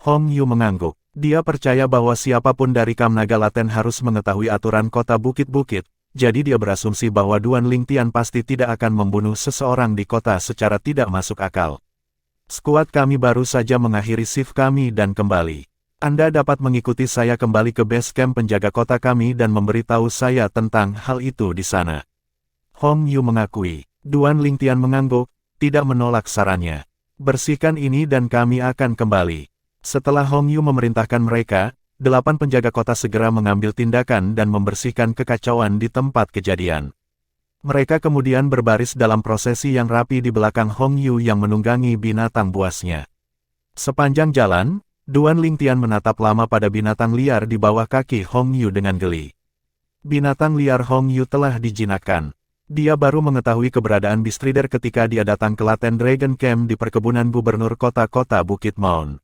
Hong Yu mengangguk. Dia percaya bahwa siapapun dari Kam Naga Laten harus mengetahui aturan kota Bukit-Bukit, jadi dia berasumsi bahwa Duan Lingtian pasti tidak akan membunuh seseorang di kota secara tidak masuk akal. Skuad kami baru saja mengakhiri shift kami dan kembali. Anda dapat mengikuti saya kembali ke base camp penjaga kota kami dan memberitahu saya tentang hal itu di sana. Hong Yu mengakui. Duan Lingtian mengangguk, tidak menolak sarannya. Bersihkan ini dan kami akan kembali. Setelah Hong Yu memerintahkan mereka, 8 penjaga kota segera mengambil tindakan dan membersihkan kekacauan di tempat kejadian. Mereka kemudian berbaris dalam prosesi yang rapi di belakang Hong Yu yang menunggangi binatang buasnya. Sepanjang jalan, Duan Lingtian menatap lama pada binatang liar di bawah kaki Hong Yu dengan geli. Binatang liar Hong Yu telah dijinakkan. Dia baru mengetahui keberadaan Bistrider ketika dia datang ke Laten Dragon Camp di perkebunan gubernur kota-kota Bukit Maun.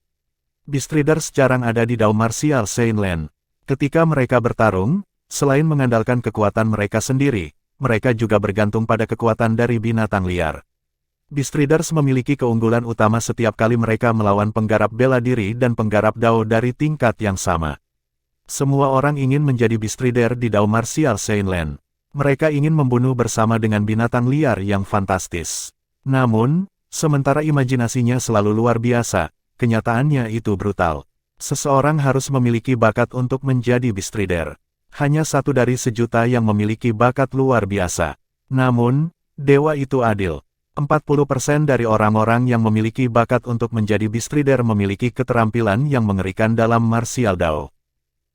Bistrider sejarang ada di Dao Martial Saintland. Ketika mereka bertarung, selain mengandalkan kekuatan mereka sendiri, mereka juga bergantung pada kekuatan dari binatang liar. Bistriders memiliki keunggulan utama setiap kali mereka melawan penggarap bela diri dan penggarap Dao dari tingkat yang sama. Semua orang ingin menjadi Bistrider di Dao Martial Saintland. Mereka ingin membunuh bersama dengan binatang liar yang fantastis. Namun, Sementara imajinasinya selalu luar biasa, kenyataannya itu brutal. Seseorang harus memiliki bakat untuk menjadi Beast Rider. Hanya satu dari sejuta yang memiliki bakat luar biasa. Namun, dewa itu adil. 40% dari orang-orang yang memiliki bakat untuk menjadi Beast Rider memiliki keterampilan yang mengerikan dalam martial Dao.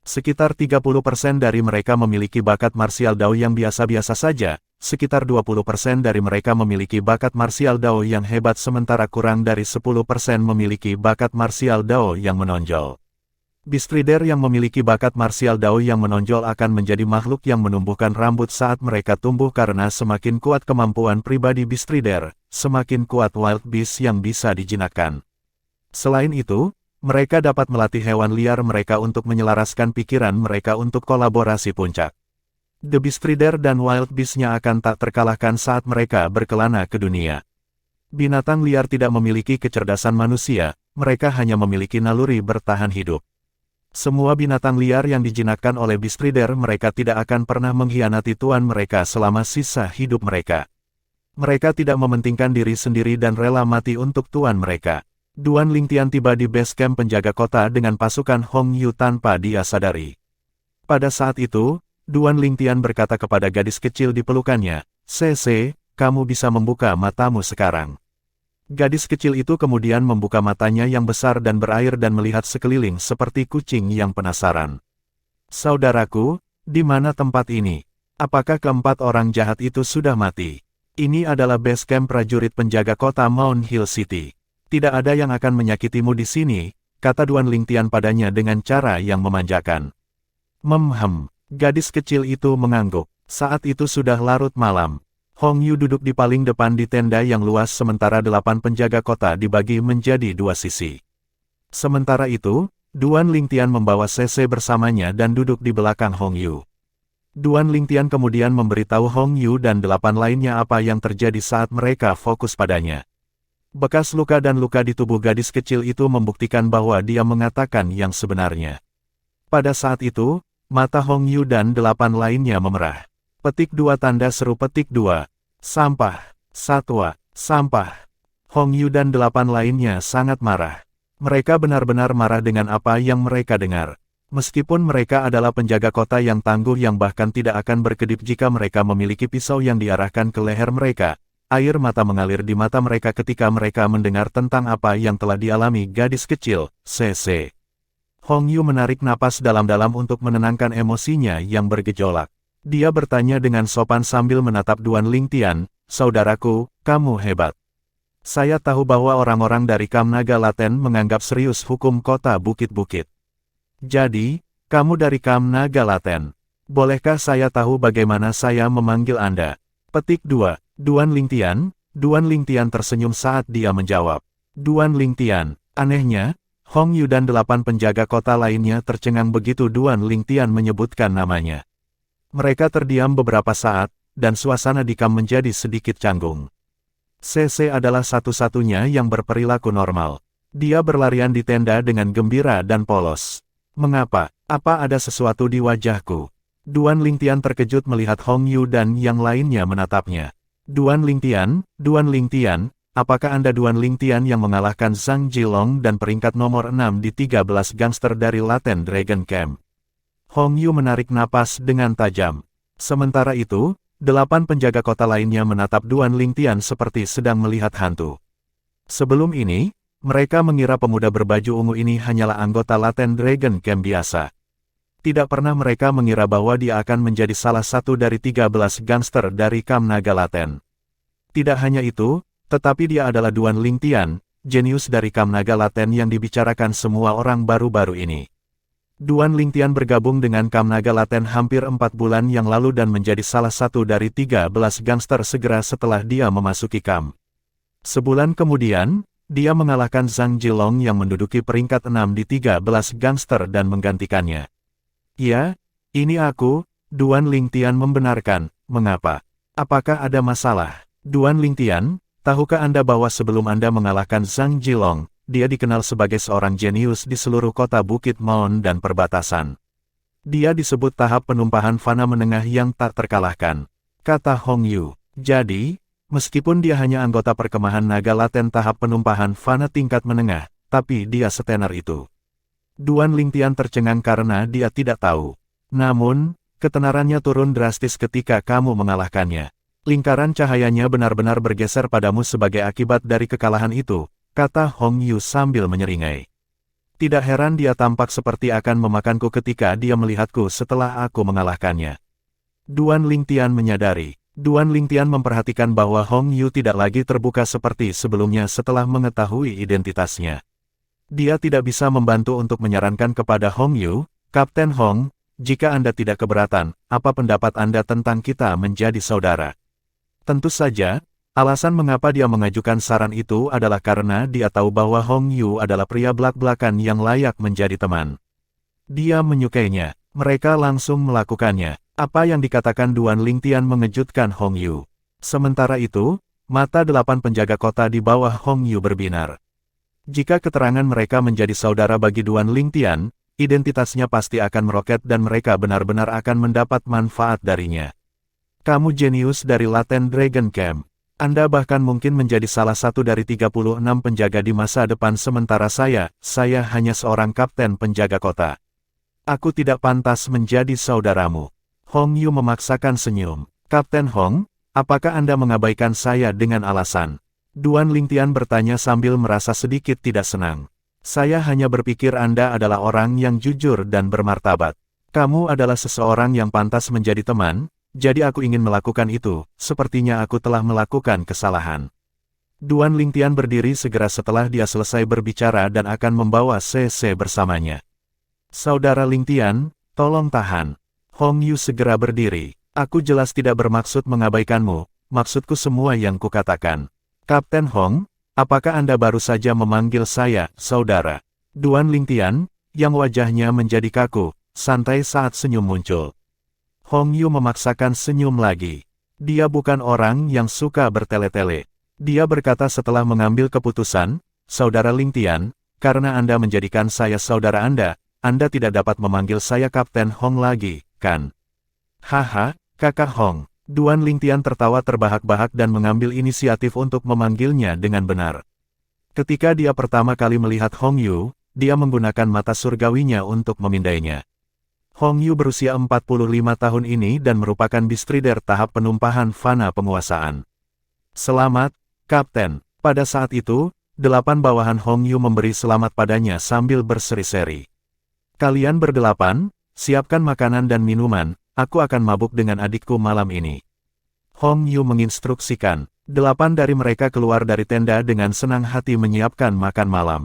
Sekitar 30% dari mereka memiliki bakat martial Dao yang biasa-biasa saja, sekitar 20% dari mereka memiliki bakat martial Dao yang hebat sementara kurang dari 10% memiliki bakat martial Dao yang menonjol. Beast Rider yang memiliki bakat martial Dao yang menonjol akan menjadi makhluk yang menumbuhkan rambut saat mereka tumbuh karena semakin kuat kemampuan pribadi Beast Rider, semakin kuat Wild Beast yang bisa dijinakkan. Selain itu, mereka dapat melatih hewan liar mereka untuk menyelaraskan pikiran mereka untuk kolaborasi puncak. The Beast Rider dan Wild Beast-nya akan tak terkalahkan saat mereka berkelana ke dunia. Binatang liar tidak memiliki kecerdasan manusia, mereka hanya memiliki naluri bertahan hidup. Semua binatang liar yang dijinakkan oleh Beast Rider mereka tidak akan pernah mengkhianati tuan mereka selama sisa hidup mereka. Mereka tidak mementingkan diri sendiri dan rela mati untuk tuan mereka. Duan Lingtian tiba di base camp penjaga kota dengan pasukan Hong Yu tanpa dia sadari. Pada saat itu, Duan Lingtian berkata kepada gadis kecil di pelukannya, "Cece, kamu bisa membuka matamu sekarang." Gadis kecil itu kemudian membuka matanya yang besar dan berair dan melihat sekeliling seperti kucing yang penasaran. "Saudaraku, di mana tempat ini? Apakah keempat orang jahat itu sudah mati?" "Ini adalah base camp prajurit penjaga kota Mount Hill City. Tidak ada yang akan menyakitimu di sini," kata Duan Lingtian padanya dengan cara yang memanjakan. Gadis kecil itu mengangguk. Saat itu sudah larut malam. Hong Yu duduk di paling depan di tenda yang luas sementara 8 penjaga kota dibagi menjadi 2 sisi. Sementara itu, Duan Lingtian membawa Cece bersamanya dan duduk di belakang Hong Yu. Duan Lingtian kemudian memberitahu Hong Yu dan 8 lainnya apa yang terjadi saat mereka fokus padanya. Bekas luka dan luka di tubuh gadis kecil itu membuktikan bahwa dia mengatakan yang sebenarnya. Pada saat itu, mata Hong Yu dan 8 lainnya memerah. Petik 2 tanda seru petik 2. Sampah, satwa, sampah. Hong Yu dan 8 lainnya sangat marah. Mereka benar-benar marah dengan apa yang mereka dengar. Meskipun mereka adalah penjaga kota yang tangguh yang bahkan tidak akan berkedip jika mereka memiliki pisau yang diarahkan ke leher mereka. Air mata mengalir di mata mereka ketika mereka mendengar tentang apa yang telah dialami gadis kecil, Cece. Hong Yu menarik napas dalam-dalam untuk menenangkan emosinya yang bergejolak. Dia bertanya dengan sopan sambil menatap Duan Lingtian, "Saudaraku, kamu hebat. Saya tahu bahwa orang-orang dari Kam Naga Laten menganggap serius hukum kota bukit-bukit. Jadi, kamu dari Kam Naga Laten. Bolehkah saya tahu bagaimana saya memanggil Anda?" Petik 2. Duan Lingtian tersenyum saat dia menjawab. Duan Lingtian, anehnya, Hong Yu dan 8 penjaga kota lainnya tercengang begitu Duan Lingtian menyebutkan namanya. Mereka terdiam beberapa saat, dan suasana di Kam menjadi sedikit canggung. Cece adalah satu-satunya yang berperilaku normal. Dia berlarian di tenda dengan gembira dan polos. "Mengapa? Apa ada sesuatu di wajahku?" Duan Lingtian terkejut melihat Hong Yu dan yang lainnya menatapnya. Duan Lingtian, apakah Anda Duan Lingtian yang mengalahkan Zhang Jilong dan peringkat nomor 6 di 13 gangster dari Laten Dragon Camp?" Hong Yu menarik napas dengan tajam. Sementara itu, 8 penjaga kota lainnya menatap Duan Lingtian seperti sedang melihat hantu. Sebelum ini, mereka mengira pemuda berbaju ungu ini hanyalah anggota Laten Dragon Camp biasa. Tidak pernah mereka mengira bahwa dia akan menjadi salah satu dari 13 gangster dari Kam Naga Laten. Tidak hanya itu, tetapi dia adalah Duan Lingtian, jenius dari Kam Naga Laten yang dibicarakan semua orang baru-baru ini. Duan Lingtian bergabung dengan Kam Naga Laten hampir 4 bulan yang lalu dan menjadi salah satu dari 13 gangster segera setelah dia memasuki Kam. Sebulan kemudian, dia mengalahkan Zhang Jilong yang menduduki peringkat 6 di 13 gangster dan menggantikannya. "Ya, ini aku," Duan Lingtian membenarkan. "Mengapa? Apakah ada masalah?" "Duan Lingtian, tahukah Anda bahwa sebelum Anda mengalahkan Zhang Jilong, dia dikenal sebagai seorang jenius di seluruh kota Bukit Mon dan perbatasan. Dia disebut tahap penumpahan fana menengah yang tak terkalahkan," kata Hong Yu. "Jadi, Meskipun dia hanya anggota perkemahan naga laten tahap penumpahan fana tingkat menengah, tapi dia setenar itu. Duan Lingtian tercengang karena dia tidak tahu. Namun, ketenarannya turun drastis ketika kamu mengalahkannya. Lingkaran cahayanya benar-benar bergeser padamu sebagai akibat dari kekalahan itu, kata Hong Yu sambil menyeringai. Tidak heran dia tampak seperti akan memakanku ketika dia melihatku setelah aku mengalahkannya. Duan Lingtian menyadari. Duan Lingtian memperhatikan bahwa Hong Yu tidak lagi terbuka seperti sebelumnya setelah mengetahui identitasnya. Dia tidak bisa membantu untuk menyarankan kepada Hong Yu, Kapten Hong, jika Anda tidak keberatan, apa pendapat Anda tentang kita menjadi saudara? Tentu saja, alasan mengapa dia mengajukan saran itu adalah karena dia tahu bahwa Hong Yu adalah pria belak-belakan yang layak menjadi teman. Dia menyukainya, mereka langsung melakukannya. Apa yang dikatakan Duan Lingtian mengejutkan Hong Yu. Sementara itu, mata 8 penjaga kota di bawah Hong Yu berbinar. Jika keterangan mereka menjadi saudara bagi Duan Lingtian, identitasnya pasti akan meroket dan mereka benar-benar akan mendapat manfaat darinya. Kamu jenius dari Laten Dragon Camp. Anda bahkan mungkin menjadi salah satu dari 36 penjaga di masa depan sementara saya hanya seorang kapten penjaga kota. Aku tidak pantas menjadi saudaramu. Hong Yu memaksakan senyum. Kapten Hong, apakah Anda mengabaikan saya dengan alasan? Duan Lingtian bertanya sambil merasa sedikit tidak senang. Saya hanya berpikir Anda adalah orang yang jujur dan bermartabat. Kamu adalah seseorang yang pantas menjadi teman, jadi aku ingin melakukan itu, sepertinya aku telah melakukan kesalahan. Duan Lingtian berdiri segera setelah dia selesai berbicara dan akan membawa CC bersamanya. Saudara Lingtian, tolong tahan. Hong Yu segera berdiri. Aku jelas tidak bermaksud mengabaikanmu, maksudku semua yang kukatakan. Kapten Hong, apakah Anda baru saja memanggil saya, saudara? Duan Lingtian, yang wajahnya menjadi kaku, santai saat senyum muncul. Hong Yu memaksakan senyum lagi. Dia bukan orang yang suka bertele-tele. Dia berkata setelah mengambil keputusan, Saudara Lingtian, karena Anda menjadikan saya saudara Anda tidak dapat memanggil saya Kapten Hong lagi. Kan? Haha, Kakak Hong. Duan Lingtian tertawa terbahak-bahak dan mengambil inisiatif untuk memanggilnya dengan benar. Ketika dia pertama kali melihat Hong Yu, dia menggunakan mata surgawinya untuk memindainya. Hong Yu berusia 45 tahun ini dan merupakan Bestrider tahap penumpahan fana penguasaan. Selamat, Kapten. Pada saat itu, 8 bawahan Hong Yu memberi selamat padanya sambil berseri-seri. Kalian berdelapan, siapkan makanan dan minuman, aku akan mabuk dengan adikku malam ini. Hong Yu menginstruksikan. 8 dari mereka keluar dari tenda dengan senang hati menyiapkan makan malam.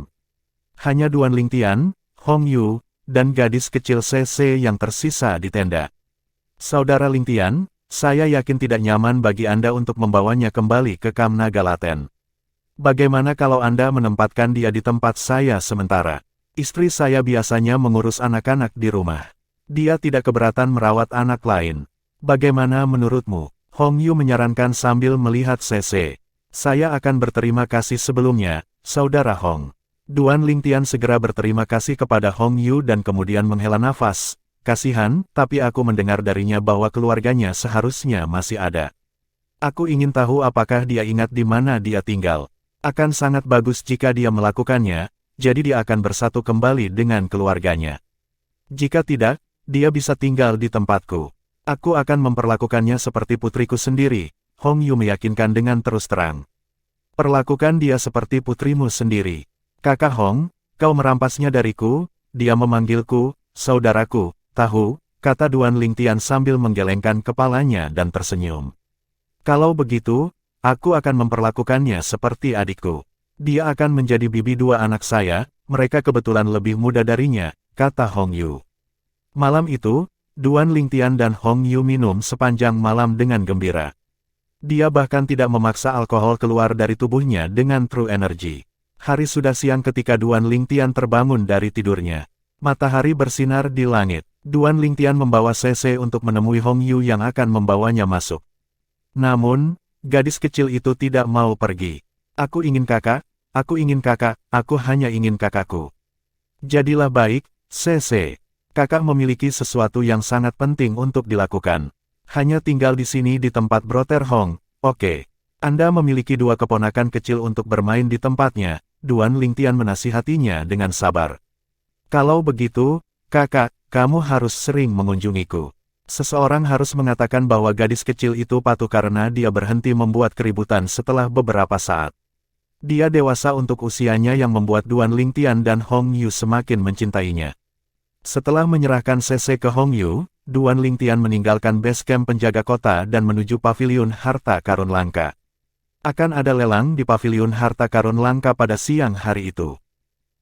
Hanya Duan Lingtian, Hong Yu, dan gadis kecil CC yang tersisa di tenda. Saudara Lingtian, saya yakin tidak nyaman bagi Anda untuk membawanya kembali ke Kam Naga Laten. Bagaimana kalau Anda menempatkan dia di tempat saya sementara? Istri saya biasanya mengurus anak-anak di rumah. Dia tidak keberatan merawat anak lain. Bagaimana menurutmu? Hong Yu menyarankan sambil melihat CC. Saya akan berterima kasih sebelumnya, Saudara Hong. Duan Lingtian segera berterima kasih kepada Hong Yu dan kemudian menghela nafas. Kasihan, tapi aku mendengar darinya bahwa keluarganya seharusnya masih ada. Aku ingin tahu apakah dia ingat di mana dia tinggal. Akan sangat bagus jika dia melakukannya, jadi dia akan bersatu kembali dengan keluarganya. Jika tidak, dia bisa tinggal di tempatku. Aku akan memperlakukannya seperti putriku sendiri, Hong Yu meyakinkan dengan terus terang. Perlakukan dia seperti putrimu sendiri. Kakak Hong, kau merampasnya dariku, dia memanggilku, saudaraku, tahu, kata Duan Lingtian sambil menggelengkan kepalanya dan tersenyum. Kalau begitu, aku akan memperlakukannya seperti adikku. Dia akan menjadi bibi 2 anak saya, mereka kebetulan lebih muda darinya, kata Hong Yu. Malam itu, Duan Lingtian dan Hong Yu minum sepanjang malam dengan gembira. Dia bahkan tidak memaksa alkohol keluar dari tubuhnya dengan true energy. Hari sudah siang ketika Duan Lingtian terbangun dari tidurnya. Matahari bersinar di langit. Duan Lingtian membawa CC untuk menemui Hong Yu yang akan membawanya masuk. Namun, gadis kecil itu tidak mau pergi. Aku ingin kakak, aku hanya ingin kakakku. Jadilah baik, CC. Kakak memiliki sesuatu yang sangat penting untuk dilakukan. Hanya tinggal di sini di tempat Brother Hong, oke. Anda memiliki dua keponakan kecil untuk bermain di tempatnya, Duan Lingtian menasihatinya dengan sabar. Kalau begitu, kakak, kamu harus sering mengunjungiku. Seseorang harus mengatakan bahwa gadis kecil itu patuh karena dia berhenti membuat keributan setelah beberapa saat. Dia dewasa untuk usianya yang membuat Duan Lingtian dan Hong Yu semakin mencintainya. Setelah menyerahkan CC ke Hong Yu, Duan Lingtian meninggalkan base camp penjaga kota dan menuju paviliun harta karun langka. Akan ada lelang di paviliun harta karun langka pada siang hari itu.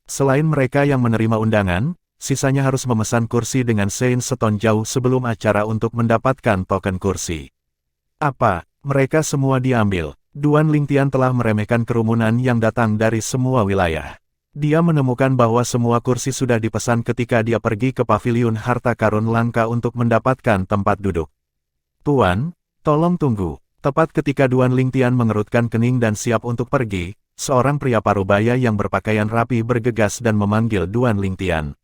Selain mereka yang menerima undangan, sisanya harus memesan kursi dengan sein seton jauh sebelum acara untuk mendapatkan token kursi. Apa, mereka semua diambil? Duan Lingtian telah meremehkan kerumunan yang datang dari semua wilayah. Dia menemukan bahwa semua kursi sudah dipesan ketika dia pergi ke paviliun harta karun langka untuk mendapatkan tempat duduk. Tuan, tolong tunggu. Tepat ketika Duan Lingtian mengerutkan kening dan siap untuk pergi, seorang pria parubaya yang berpakaian rapi bergegas dan memanggil Duan Lingtian.